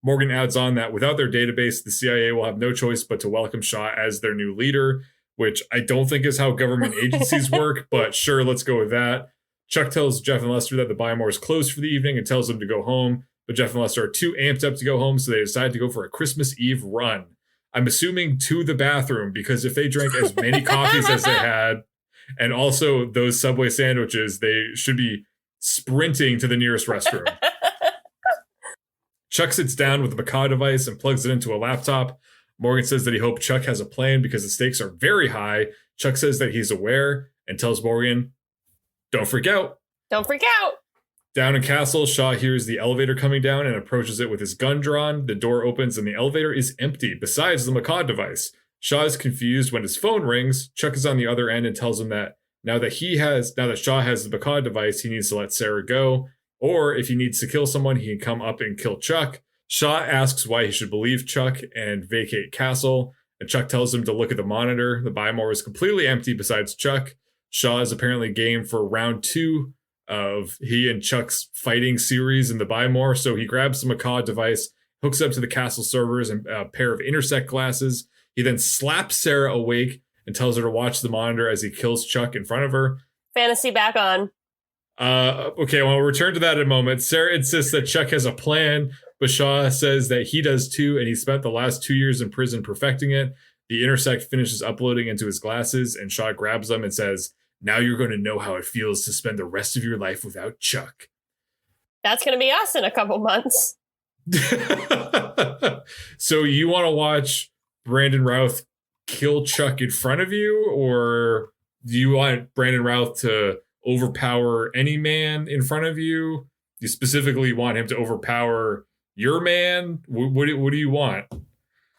Morgan adds on that without their database, the CIA will have no choice but to welcome Shaw as their new leader, which I don't think is how government agencies work, but sure, let's go with that. Chuck tells Jeff and Lester that the Buy More is closed for the evening and tells them to go home, but Jeff and Lester are too amped up to go home, so they decide to go for a Christmas Eve run. I'm assuming to the bathroom, because if they drank as many coffees as they had, and also those Subway sandwiches, they should be sprinting to the nearest restroom. Chuck sits down with the Macaw device and plugs it into a laptop. Morgan says that he hopes Chuck has a plan because the stakes are very high. Chuck says that he's aware and tells Morgan, don't freak out. Don't freak out. Down in Castle, Shaw hears the elevator coming down and approaches it with his gun drawn. The door opens and the elevator is empty, besides the macaw device. Shaw is confused when his phone rings. Chuck is on the other end and tells him that now that Shaw has the macaw device, he needs to let Sarah go. Or if he needs to kill someone, he can come up and kill Chuck. Shaw asks why he should believe Chuck and vacate Castle. And Chuck tells him to look at the monitor. The Bymore is completely empty besides Chuck. Shaw is apparently game for round 2 of he and Chuck's fighting series in the Bymore. So he grabs the macaw device, hooks up to the Castle servers and a pair of intersect glasses. He then slaps Sarah awake and tells her to watch the monitor as he kills Chuck in front of her. Fantasy back on. Okay, well, we'll return to that in a moment. Sarah insists that Chuck has a plan, but Shaw says that he does too, and he spent the last 2 years in prison perfecting it. The intersect finishes uploading into his glasses, and Shaw grabs them and says, now you're going to know how it feels to spend the rest of your life without Chuck. That's going to be us in a couple months. So you want to watch Brandon Routh kill Chuck in front of you, or do you want Brandon Routh to overpower any man in front of you? Do you specifically want him to overpower your man? What do you want?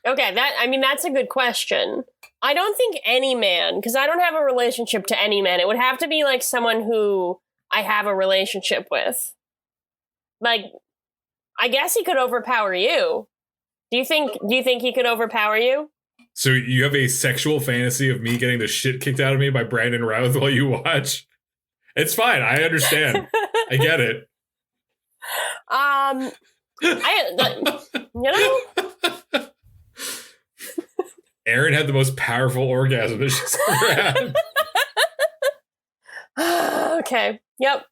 Okay, that's a good question. I don't think any man, because I don't have a relationship to any man. It would have to be like someone who I have a relationship with. Like, I guess he could overpower you. Do you think he could overpower you? So you have a sexual fantasy of me getting the shit kicked out of me by Brandon Routh while you watch? It's fine. I understand. I get it. Erin had the most powerful orgasm that she's ever had. Okay. Yep.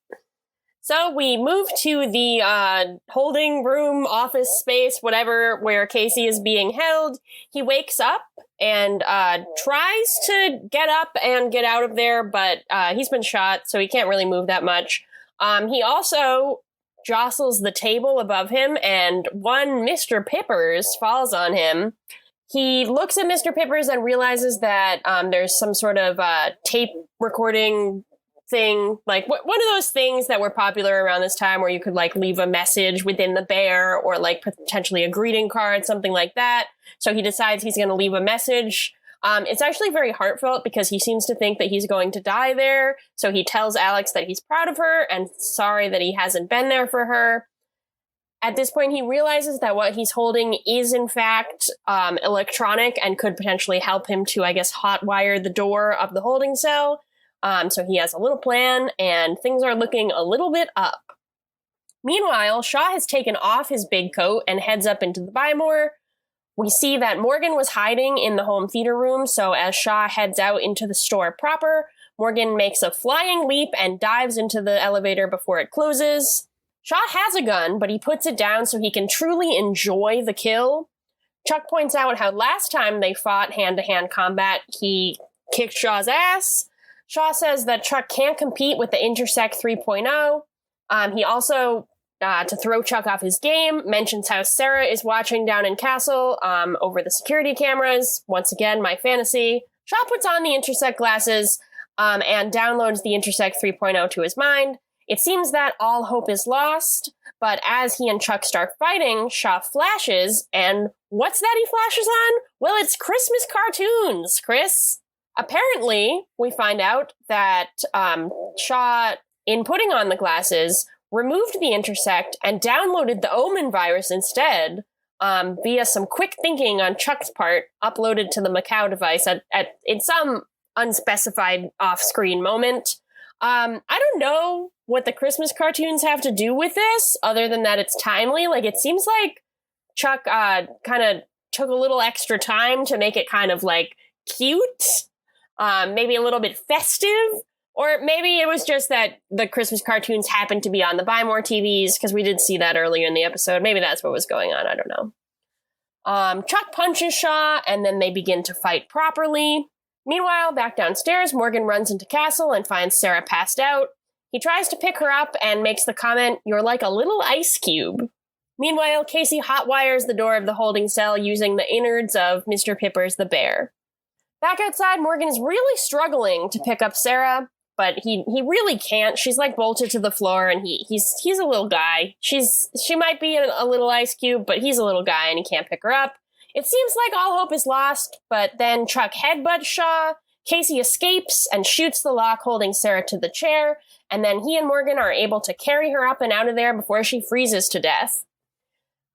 So we move to the holding room, office space, whatever, where Casey is being held. He wakes up and tries to get up and get out of there, but he's been shot, so he can't really move that much. He also jostles the table above him, and one Mr. Pippers falls on him. He looks at Mr. Pippers and realizes that there's some sort of tape recording thing, like one of those things that were popular around this time where you could like leave a message within the bear or like potentially a greeting card, something like that. So he decides he's going to leave a message. It's actually very heartfelt because he seems to think that he's going to die there. So he tells Alex that he's proud of her and sorry that he hasn't been there for her. At this point, he realizes that what he's holding is, in fact, electronic and could potentially help him to, I guess, hotwire the door of the holding cell. So he has a little plan, and things are looking a little bit up. Meanwhile, Shaw has taken off his big coat and heads up into the Bymore. We see that Morgan was hiding in the home theater room, so as Shaw heads out into the store proper, Morgan makes a flying leap and dives into the elevator before it closes. Shaw has a gun, but he puts it down so he can truly enjoy the kill. Chuck points out how last time they fought hand-to-hand combat, he kicked Shaw's ass. Shaw says that Chuck can't compete with the Intersect 3.0. He also, to throw Chuck off his game, mentions how Sarah is watching down in Castle over the security cameras. Once again, my fantasy. Shaw puts on the Intersect glasses and downloads the Intersect 3.0 to his mind. It seems that all hope is lost, but as he and Chuck start fighting, Shaw flashes, and what's that he flashes on? Well, it's Christmas cartoons, Chris. Apparently, we find out that Shaw, in putting on the glasses, removed the Intersect and downloaded the Omen virus instead, via some quick thinking on Chuck's part, uploaded to the Macau device in some unspecified off-screen moment. I don't know what the Christmas cartoons have to do with this, other than that it's timely. Like, it seems like Chuck kind of took a little extra time to make it kind of, like, cute, maybe a little bit festive, or maybe it was just that the Christmas cartoons happened to be on the Bymore TVs, because we did see that earlier in the episode. Maybe that's what was going on, I don't know. Chuck punches Shaw, and then they begin to fight properly. Meanwhile, back downstairs, Morgan runs into Castle and finds Sarah passed out. He tries to pick her up and makes the comment, "You're like a little ice cube." Meanwhile, Casey hotwires the door of the holding cell using the innards of Mr. Pippers the bear. Back outside, Morgan is really struggling to pick up Sarah, but he really can't. She's like bolted to the floor, and he's a little guy. She might be a little ice cube, but he's a little guy, and he can't pick her up. It seems like all hope is lost, but then Chuck headbutts Shaw. Casey escapes and shoots the lock holding Sarah to the chair, and then he and Morgan are able to carry her up and out of there before she freezes to death.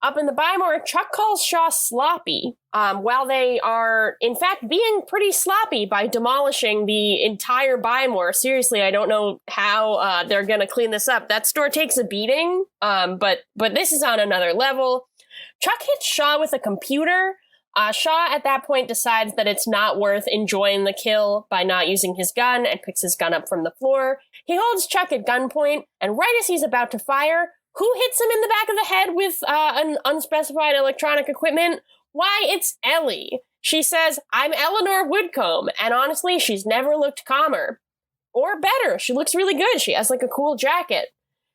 Up in the Bymore, Chuck calls Shaw sloppy, while they are, in fact, being pretty sloppy by demolishing the entire Bymore. Seriously, I don't know how they're going to clean this up. That store takes a beating, but this is on another level. Chuck hits Shaw with a computer. Shaw, at that point, decides that it's not worth enjoying the kill by not using his gun and picks his gun up from the floor. He holds Chuck at gunpoint, and right as he's about to fire, who hits him in the back of the head with an unspecified electronic equipment? Why, it's Ellie. She says, "I'm Eleanor Woodcomb," and honestly, she's never looked calmer. Or better, she looks really good. She has like a cool jacket.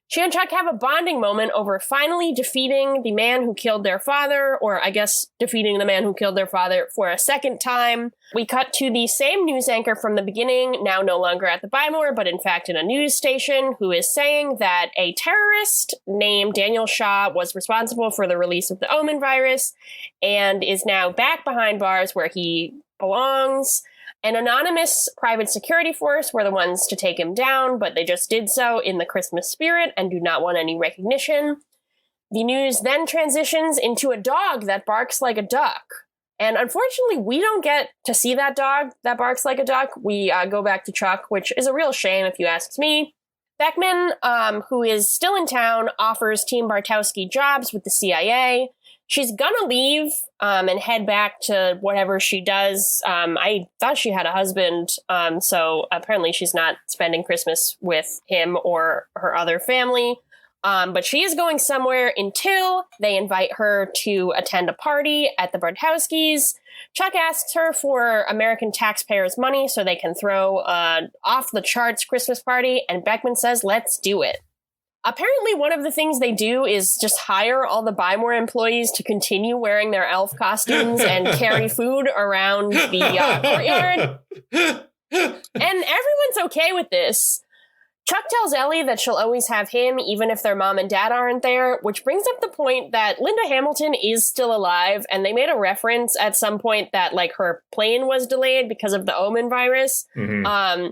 She and Chuck have a bonding moment over finally defeating the man who killed their father, or I guess defeating the man who killed their father for a second time. We cut to the same news anchor from the beginning, now no longer at the Bymore, but in fact in a news station, who is saying that a terrorist named Daniel Shaw was responsible for the release of the Omen virus and is now back behind bars where he belongs. An anonymous private security force were the ones to take him down, but they just did so in the Christmas spirit and do not want any recognition. The news then transitions into a dog that barks like a duck. And unfortunately, we don't get to see that dog that barks like a duck. We go back to Chuck, which is a real shame if you ask me. Beckman, who is still in town, offers Team Bartowski jobs with the CIA. She's gonna leave and head back to whatever she does. I thought she had a husband, so apparently she's not spending Christmas with him or her other family. But she is going somewhere until they invite her to attend a party at the Bartowskis. Chuck asks her for American taxpayers' money so they can throw off-the-charts Christmas party, and Beckman says, "Let's do it." Apparently, one of the things they do is just hire all the Bymore employees to continue wearing their elf costumes and carry food around the courtyard. And everyone's okay with this. Chuck tells Ellie that she'll always have him, even if their mom and dad aren't there, which brings up the point that Linda Hamilton is still alive, and they made a reference at some point that, like, her plane was delayed because of the Omen virus. Mm-hmm.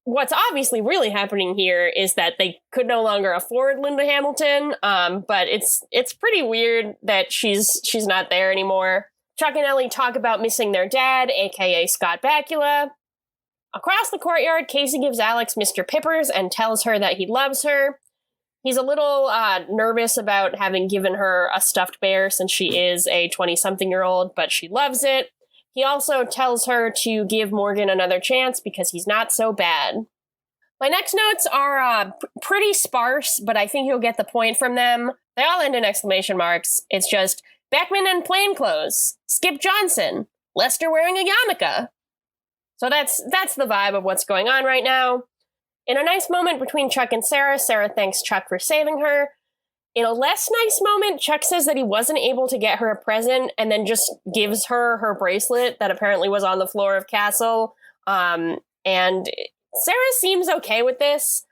What's obviously really happening here is that they could no longer afford Linda Hamilton, but it's pretty weird that she's not there anymore. Chuck and Ellie talk about missing their dad, aka Scott Bakula. Across the courtyard, Casey gives Alex Mr. Pippers and tells her that he loves her. He's a little nervous about having given her a stuffed bear since she is a 20-something-year-old, but she loves it. He also tells her to give Morgan another chance because he's not so bad. My next notes are pretty sparse, but I think you'll get the point from them. They all end in exclamation marks. It's just, Beckman and plainclothes, Skip Johnson, Lester wearing a yarmulke. So that's the vibe of what's going on right now. In a nice moment between Chuck and Sarah, Sarah thanks Chuck for saving her. In a less nice moment, Chuck says that he wasn't able to get her a present and then just gives her her bracelet that apparently was on the floor of Castle. And Sarah seems okay with this.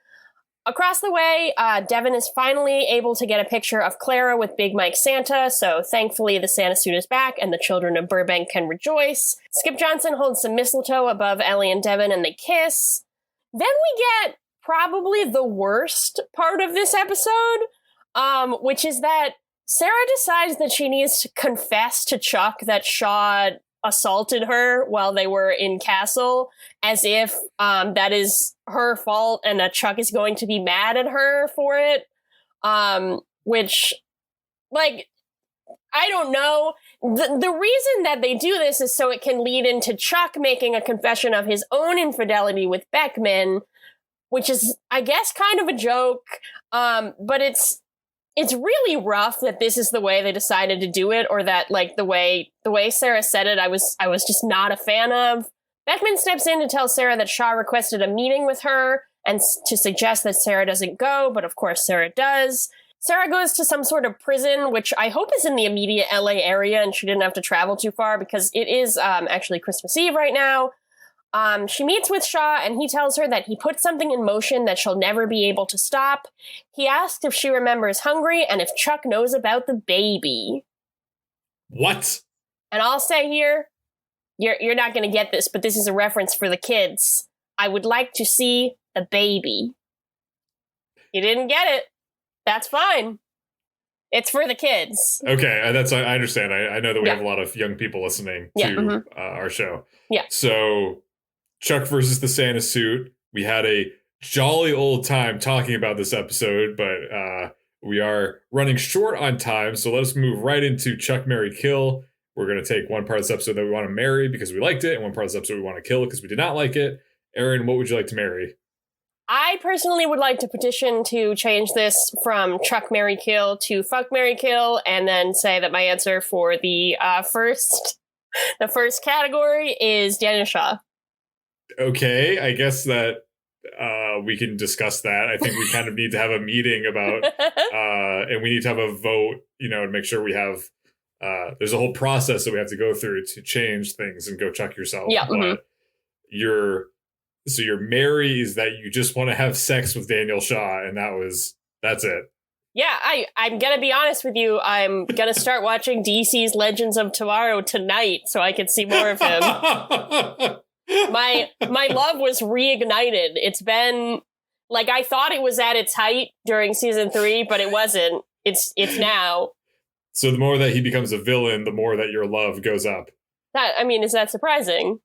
Across the way, Devin is finally able to get a picture of Clara with Big Mike Santa, so thankfully the Santa suit is back and the children of Burbank can rejoice. Skip Johnson holds some mistletoe above Ellie and Devin and they kiss. Then we get probably the worst part of this episode, which is that Sarah decides that she needs to confess to Chuck that Shaw assaulted her while they were in Castle, as if that is her fault and that Chuck is going to be mad at her for it. Which, like, I don't know. The reason that they do this is so it can lead into Chuck making a confession of his own infidelity with Beckman, which is, I guess, kind of a joke. But it's really rough that this is the way they decided to do it, or that, like, the way Sarah said it, I was just not a fan of. Beckman steps in to tell Sarah that Shaw requested a meeting with her and to suggest that Sarah doesn't go, but of course Sarah does. Sarah goes to some sort of prison, which I hope is in the immediate LA area, and she didn't have to travel too far because it is actually Christmas Eve right now. She meets with Shaw, and he tells her that he put something in motion that she'll never be able to stop. He asks if she remembers Hungry and if Chuck knows about the baby. What? And I'll say here, you're not going to get this, but this is a reference for the kids. I would like to see the baby. You didn't get it. That's fine. It's for the kids. Okay, I understand. I know that we have a lot of young people listening to our show. Yeah. So, Chuck versus the Santa suit. We had a jolly old time talking about this episode, but we are running short on time, so let us move right into Chuck, Marry, Kill. We're going to take one part of this episode that we want to marry because we liked it, and one part of this episode we want to kill because we did not like it. Erin, what would you like to marry? I personally would like to petition to change this from Chuck, Marry, Kill to Fuck, Marry, Kill, and then say that my answer for the first category is Daniel Shaw. Okay, I guess that we can discuss that. I think we kind of need to have a meeting about, and we need to have a vote, to make sure we have, there's a whole process that we have to go through to change things and go chuck yourself. Yeah. But your marry is that you just want to have sex with Daniel Shaw, and that's it. Yeah, I'm going to be honest with you. I'm going to start watching DC's Legends of Tomorrow tonight so I can see more of him. My love was reignited. It's been, I thought it was at its height during season 3, but it wasn't. It's now. So the more that he becomes a villain, the more that your love goes up. Is that surprising?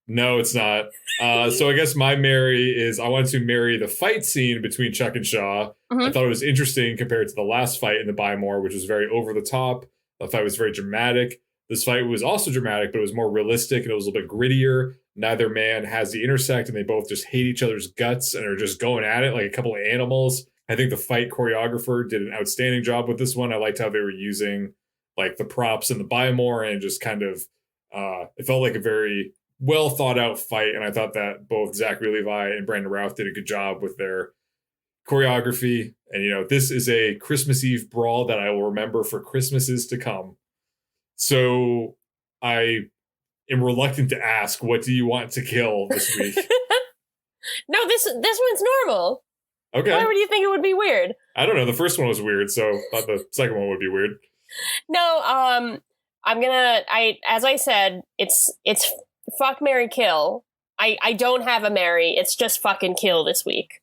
No, it's not. So I guess my marry is I wanted to marry the fight scene between Chuck and Shaw. Mm-hmm. I thought it was interesting compared to the last fight in the Buy More, which was very over the top. The fight was very dramatic. This fight was also dramatic, but it was more realistic and it was a little bit grittier. Neither man has the intersect and they both just hate each other's guts and are just going at it like a couple of animals. I think the fight choreographer did an outstanding job with this one. I liked how they were using the props in the Buy More and just kind of, it felt like a very well thought out fight, and I thought that both Zachary Levi and Brandon Routh did a good job with their choreography. And this is a Christmas Eve brawl that I will remember for Christmases to come. So I am reluctant to ask, what do you want to kill this week? No, this one's normal. Okay. Why would you think it would be weird? I don't know. The first one was weird, so I thought the second one would be weird. No, as I said, it's Fuck, Marry, Kill. I don't have a marry. It's just fucking kill this week.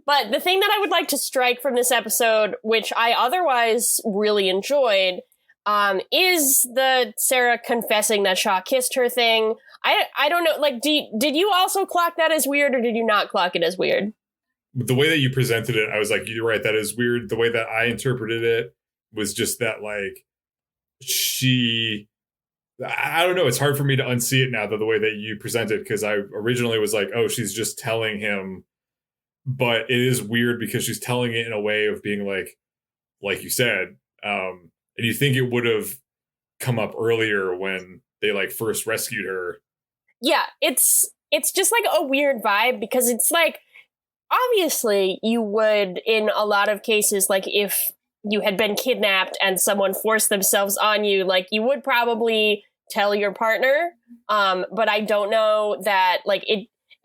But the thing that I would like to strike from this episode, which I otherwise really enjoyed, is the Sarah confessing that Shaw kissed her thing. I don't know. Did you also clock that as weird, or did you not clock it as weird? The way that you presented it, I was like, you're right, that is weird. The way that I interpreted it was just that, I don't know. It's hard for me to unsee it now, the way that you presented, because I originally was like, oh, she's just telling him. But it is weird because she's telling it in a way of being like you said. And you think it would have come up earlier when they first rescued her. Yeah, it's just a weird vibe because it's obviously you would, in a lot of cases, if you had been kidnapped and someone forced themselves on you, you would probably tell your partner. But I don't know that,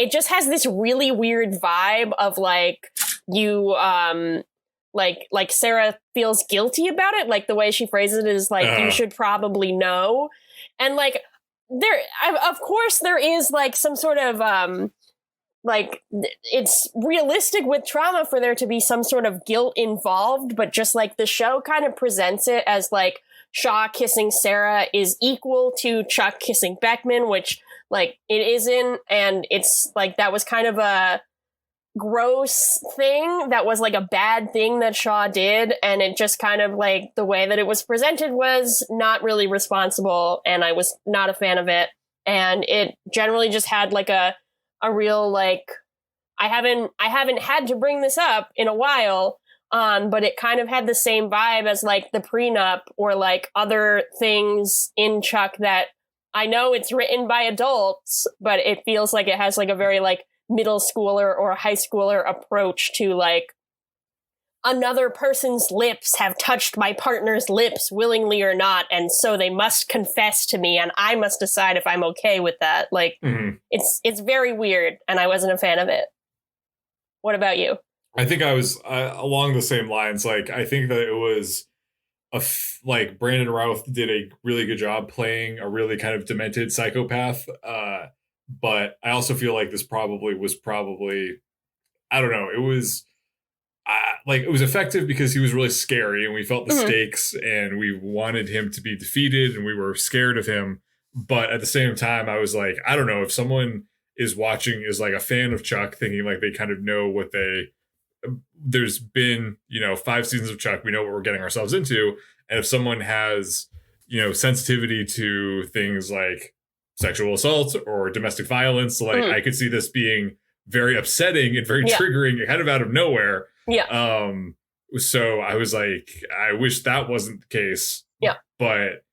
it just has this really weird vibe of you, Sarah feels guilty about it. The way she phrases it is you should probably know. And of course there is some sort of, it's realistic with trauma for there to be some sort of guilt involved, but just the show kind of presents it as Shaw kissing Sarah is equal to Chuck kissing Beckman, which it isn't. And it's that was kind of a gross thing. That was a bad thing that Shaw did. And it just kind of the way that it was presented was not really responsible. And I was not a fan of it. And it generally just had a real I haven't had to bring this up in a while, but it kind of had the same vibe as the prenup or other things in Chuck that I know it's written by adults, but it feels it has a very middle schooler or high schooler approach to another person's lips have touched my partner's lips willingly or not, and so they must confess to me, and I must decide if I'm okay with that. Like, it's very weird, and I wasn't a fan of it. What about you? I think I was along the same lines. Like, I think that it was like Brandon Routh did a really good job playing a really kind of demented psychopath. But I also feel like this was probably, I don't know, it was like, it was effective because he was really scary and we felt the stakes and we wanted him to be defeated and we were scared of him. But at the same time, I was like, I don't know, if someone is watching, is like a fan of Chuck, thinking like they kind of know what there's been, 5 seasons of Chuck, we know what we're getting ourselves into. And if someone has, sensitivity to things like sexual assault or domestic violence, like I could see this being very upsetting and very triggering, kind of out of nowhere. Yeah. So I was like, I wish that wasn't the case. Yeah. But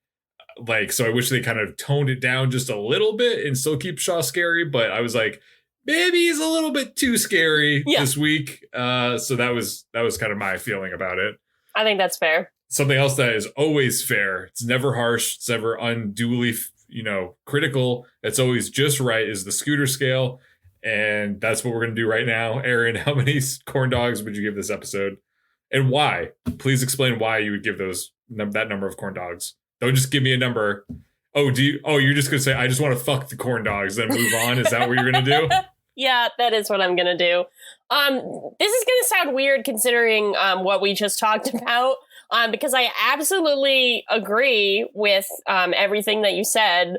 like, so I wish they kind of toned it down just a little bit and still keep Shaw scary. But I was like, maybe he's a little bit too scary this week. So that was kind of my feeling about it. I think that's fair. Something else that is always fair. It's never harsh. It's never unduly, critical. It's always just right, is the Scooter scale. And that's what we're going to do right now. Erin, how many corn dogs would you give this episode? And why? Please explain why you would give that number of corn dogs. Don't just give me a number. You're just going to say, I just want to fuck the corn dogs, then move on? Is that what you're going to do? Yeah, that is what I'm going to do. This is going to sound weird considering what we just talked about, because I absolutely agree with everything that you said.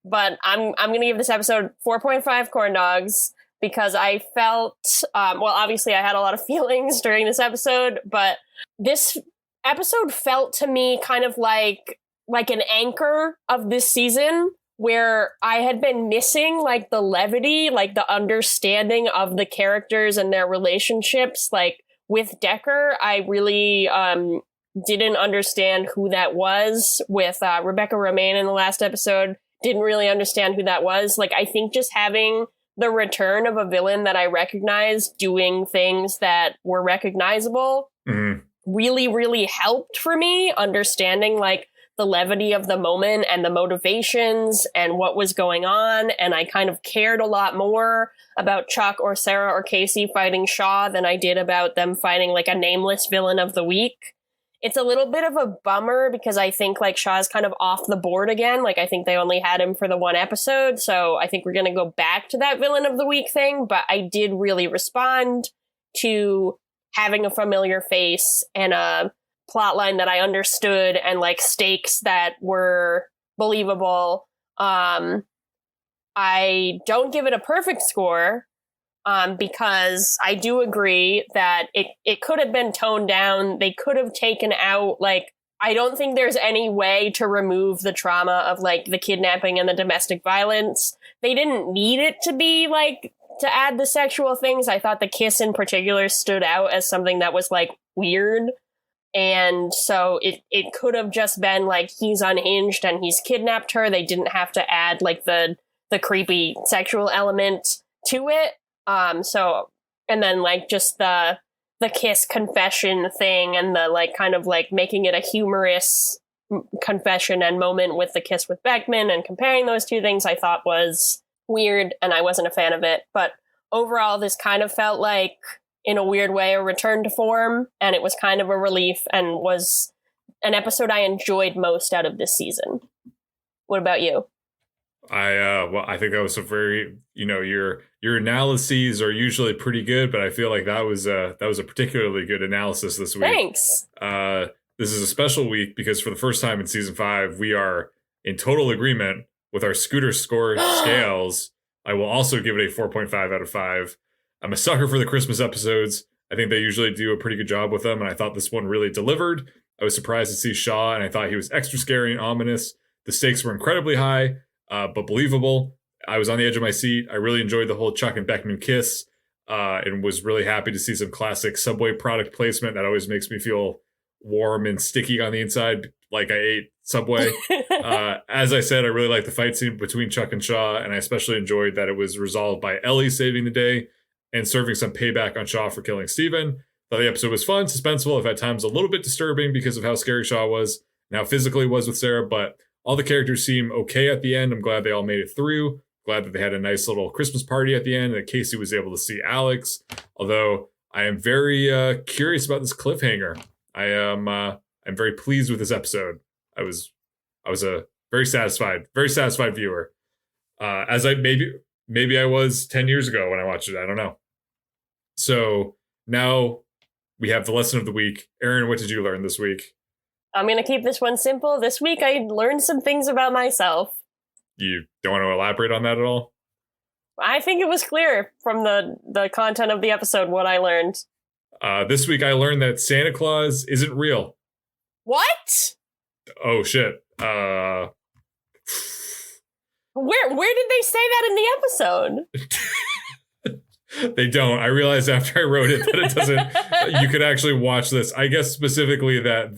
But I'm going to give this episode 4.5 corn dogs because I felt, obviously I had a lot of feelings during this episode, but this episode felt to me kind of like an anchor of this season, where I had been missing like the levity, like the understanding of the characters and their relationships. Like with Decker, I really didn't understand who that was. With Rebecca Romaine in the last episode, didn't really understand who that was. Like, I think just having the return of a villain that I recognized doing things that were recognizable really, really helped for me understanding like the levity of the moment and the motivations and what was going on. And I kind of cared a lot more about Chuck or Sarah or Casey fighting Shaw than I did about them fighting like a nameless villain of the week. It's a little bit of a bummer because I think like Shaw's kind of off the board again. Like, I think they only had him for the one episode. So I think we're going to go back to that villain of the week thing. But I did really respond to having a familiar face and a plotline that I understood and like stakes that were believable. I don't give it a perfect score because I do agree that it could have been toned down. They could have taken out, like, I don't think there's any way to remove the trauma of like the kidnapping and the domestic violence. They didn't need it to be like to add the sexual things. I thought the kiss in particular stood out as something that was like weird. And so it could have just been like he's unhinged and he's kidnapped her. They didn't have to add like the creepy sexual element to it. And then like just the kiss confession thing and the like kind of like making it a humorous confession and moment with the kiss with Beckman and comparing those two things I thought was weird and I wasn't a fan of it. But overall, this kind of felt like, in a weird way, a return to form, and it was kind of a relief and was an episode I enjoyed most out of this season. What about you? I think that was a very, your analyses are usually pretty good, but I feel like that was a particularly good analysis this week. Thanks. This is a special week because for the first time in season 5, we are in total agreement with our Scooter score scales. I will also give it a 4.5 out of 5. I'm a sucker for the Christmas episodes. I think they usually do a pretty good job with them, and I thought this one really delivered. I was surprised to see Shaw, and I thought he was extra scary and ominous. The stakes were incredibly high, but believable. I was on the edge of my seat. I really enjoyed the whole Chuck and Beckman kiss, and was really happy to see some classic Subway product placement. That always makes me feel warm and sticky on the inside, like I ate Subway. As I said, I really liked the fight scene between Chuck and Shaw, and I especially enjoyed that it was resolved by Ellie saving the day and serving some payback on Shaw for killing Steven. Thought the episode was fun, suspenseful, if at times a little bit disturbing because of how scary Shaw was and how physical he was with Sarah, but all the characters seem okay at the end. I'm glad they all made it through. Glad that they had a nice little Christmas party at the end and that Casey was able to see Alex. Although I am very curious about this cliffhanger. I'm very pleased with this episode. I was a very satisfied viewer. As I maybe I was 10 years ago when I watched it. I don't know. So now we have the lesson of the week. Erin, what did you learn this week? I'm going to keep this one simple. This week I learned some things about myself. You don't want to elaborate on that at all? I think it was clear from the content of the episode what I learned. This week I learned that Santa Claus isn't real. What? Oh, shit. Where did they say that in the episode? They don't. I realized after I wrote it that it doesn't. You could actually watch this. I guess specifically that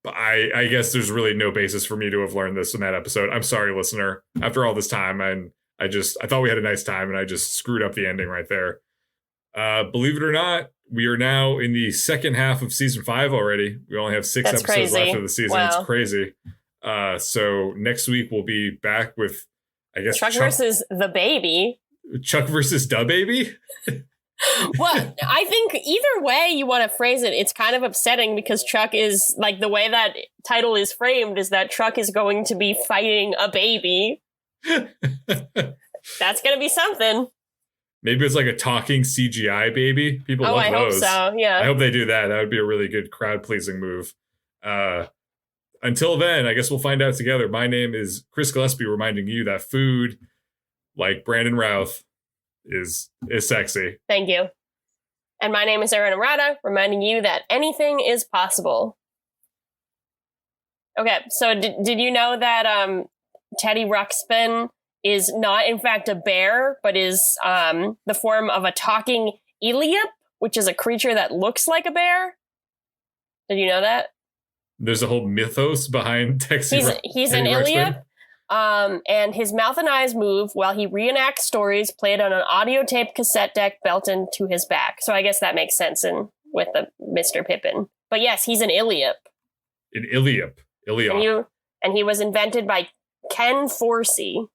I guess there's really no basis for me to have learned this in that episode. I'm sorry, listener. After all this time, I thought we had a nice time and I just screwed up the ending right there. Believe it or not, we are now in the second half of season 5 already. We only have 6 episodes left of the season. Wow. It's crazy. So next week we'll be back with, I guess, Chuck versus the baby. Chuck versus Da Baby? Well, I think either way you want to phrase it, it's kind of upsetting because Chuck is, like, the way that title is framed is that Chuck is going to be fighting a baby. That's going to be something. Maybe it's like a talking CGI baby. People love those. I hope so, yeah. I hope they do that. That would be a really good crowd-pleasing move. Until then, I guess we'll find out together. My name is Chris Gillespie, reminding you that food, like Brandon Routh, is sexy. Thank you. And my name is Erin, reminding you that anything is possible. Okay, so did you know that Teddy Ruxpin is not, in fact, a bear, but is the form of a talking Eliop, which is a creature that looks like a bear? Did you know that? There's a whole mythos behind He's an Eliop, and his mouth and eyes move while he reenacts stories played on an audio tape cassette deck belted to his back. So I guess that makes sense with the Mr. Pippin. But yes, he's an Eliop. An Eliop. And he was invented by Ken Forsey.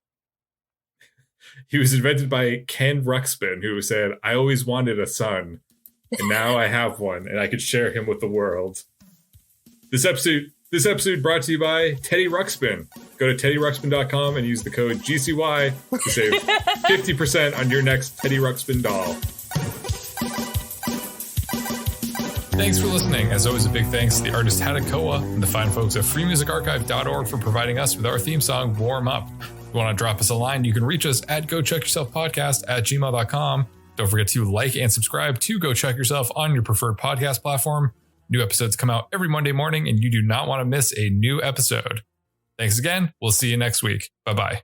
He was invented by Ken Ruxpin, who said, I always wanted a son, and now I have one, and I could share him with the world. This episode brought to you by Teddy Ruxpin. Go to teddyruxpin.com and use the code GCY to save 50% on your next Teddy Ruxpin doll. Thanks for listening. As always, a big thanks to the artist Hadakoa and the fine folks at freemusicarchive.org for providing us with our theme song, Warm Up. If you want to drop us a line, you can reach us at GoChuckYourselfPodcast@gmail.com. Don't forget to like and subscribe to Go Chuck Yourself on your preferred podcast platform. New episodes come out every Monday morning, and you do not want to miss a new episode. Thanks again. We'll see you next week. Bye-bye.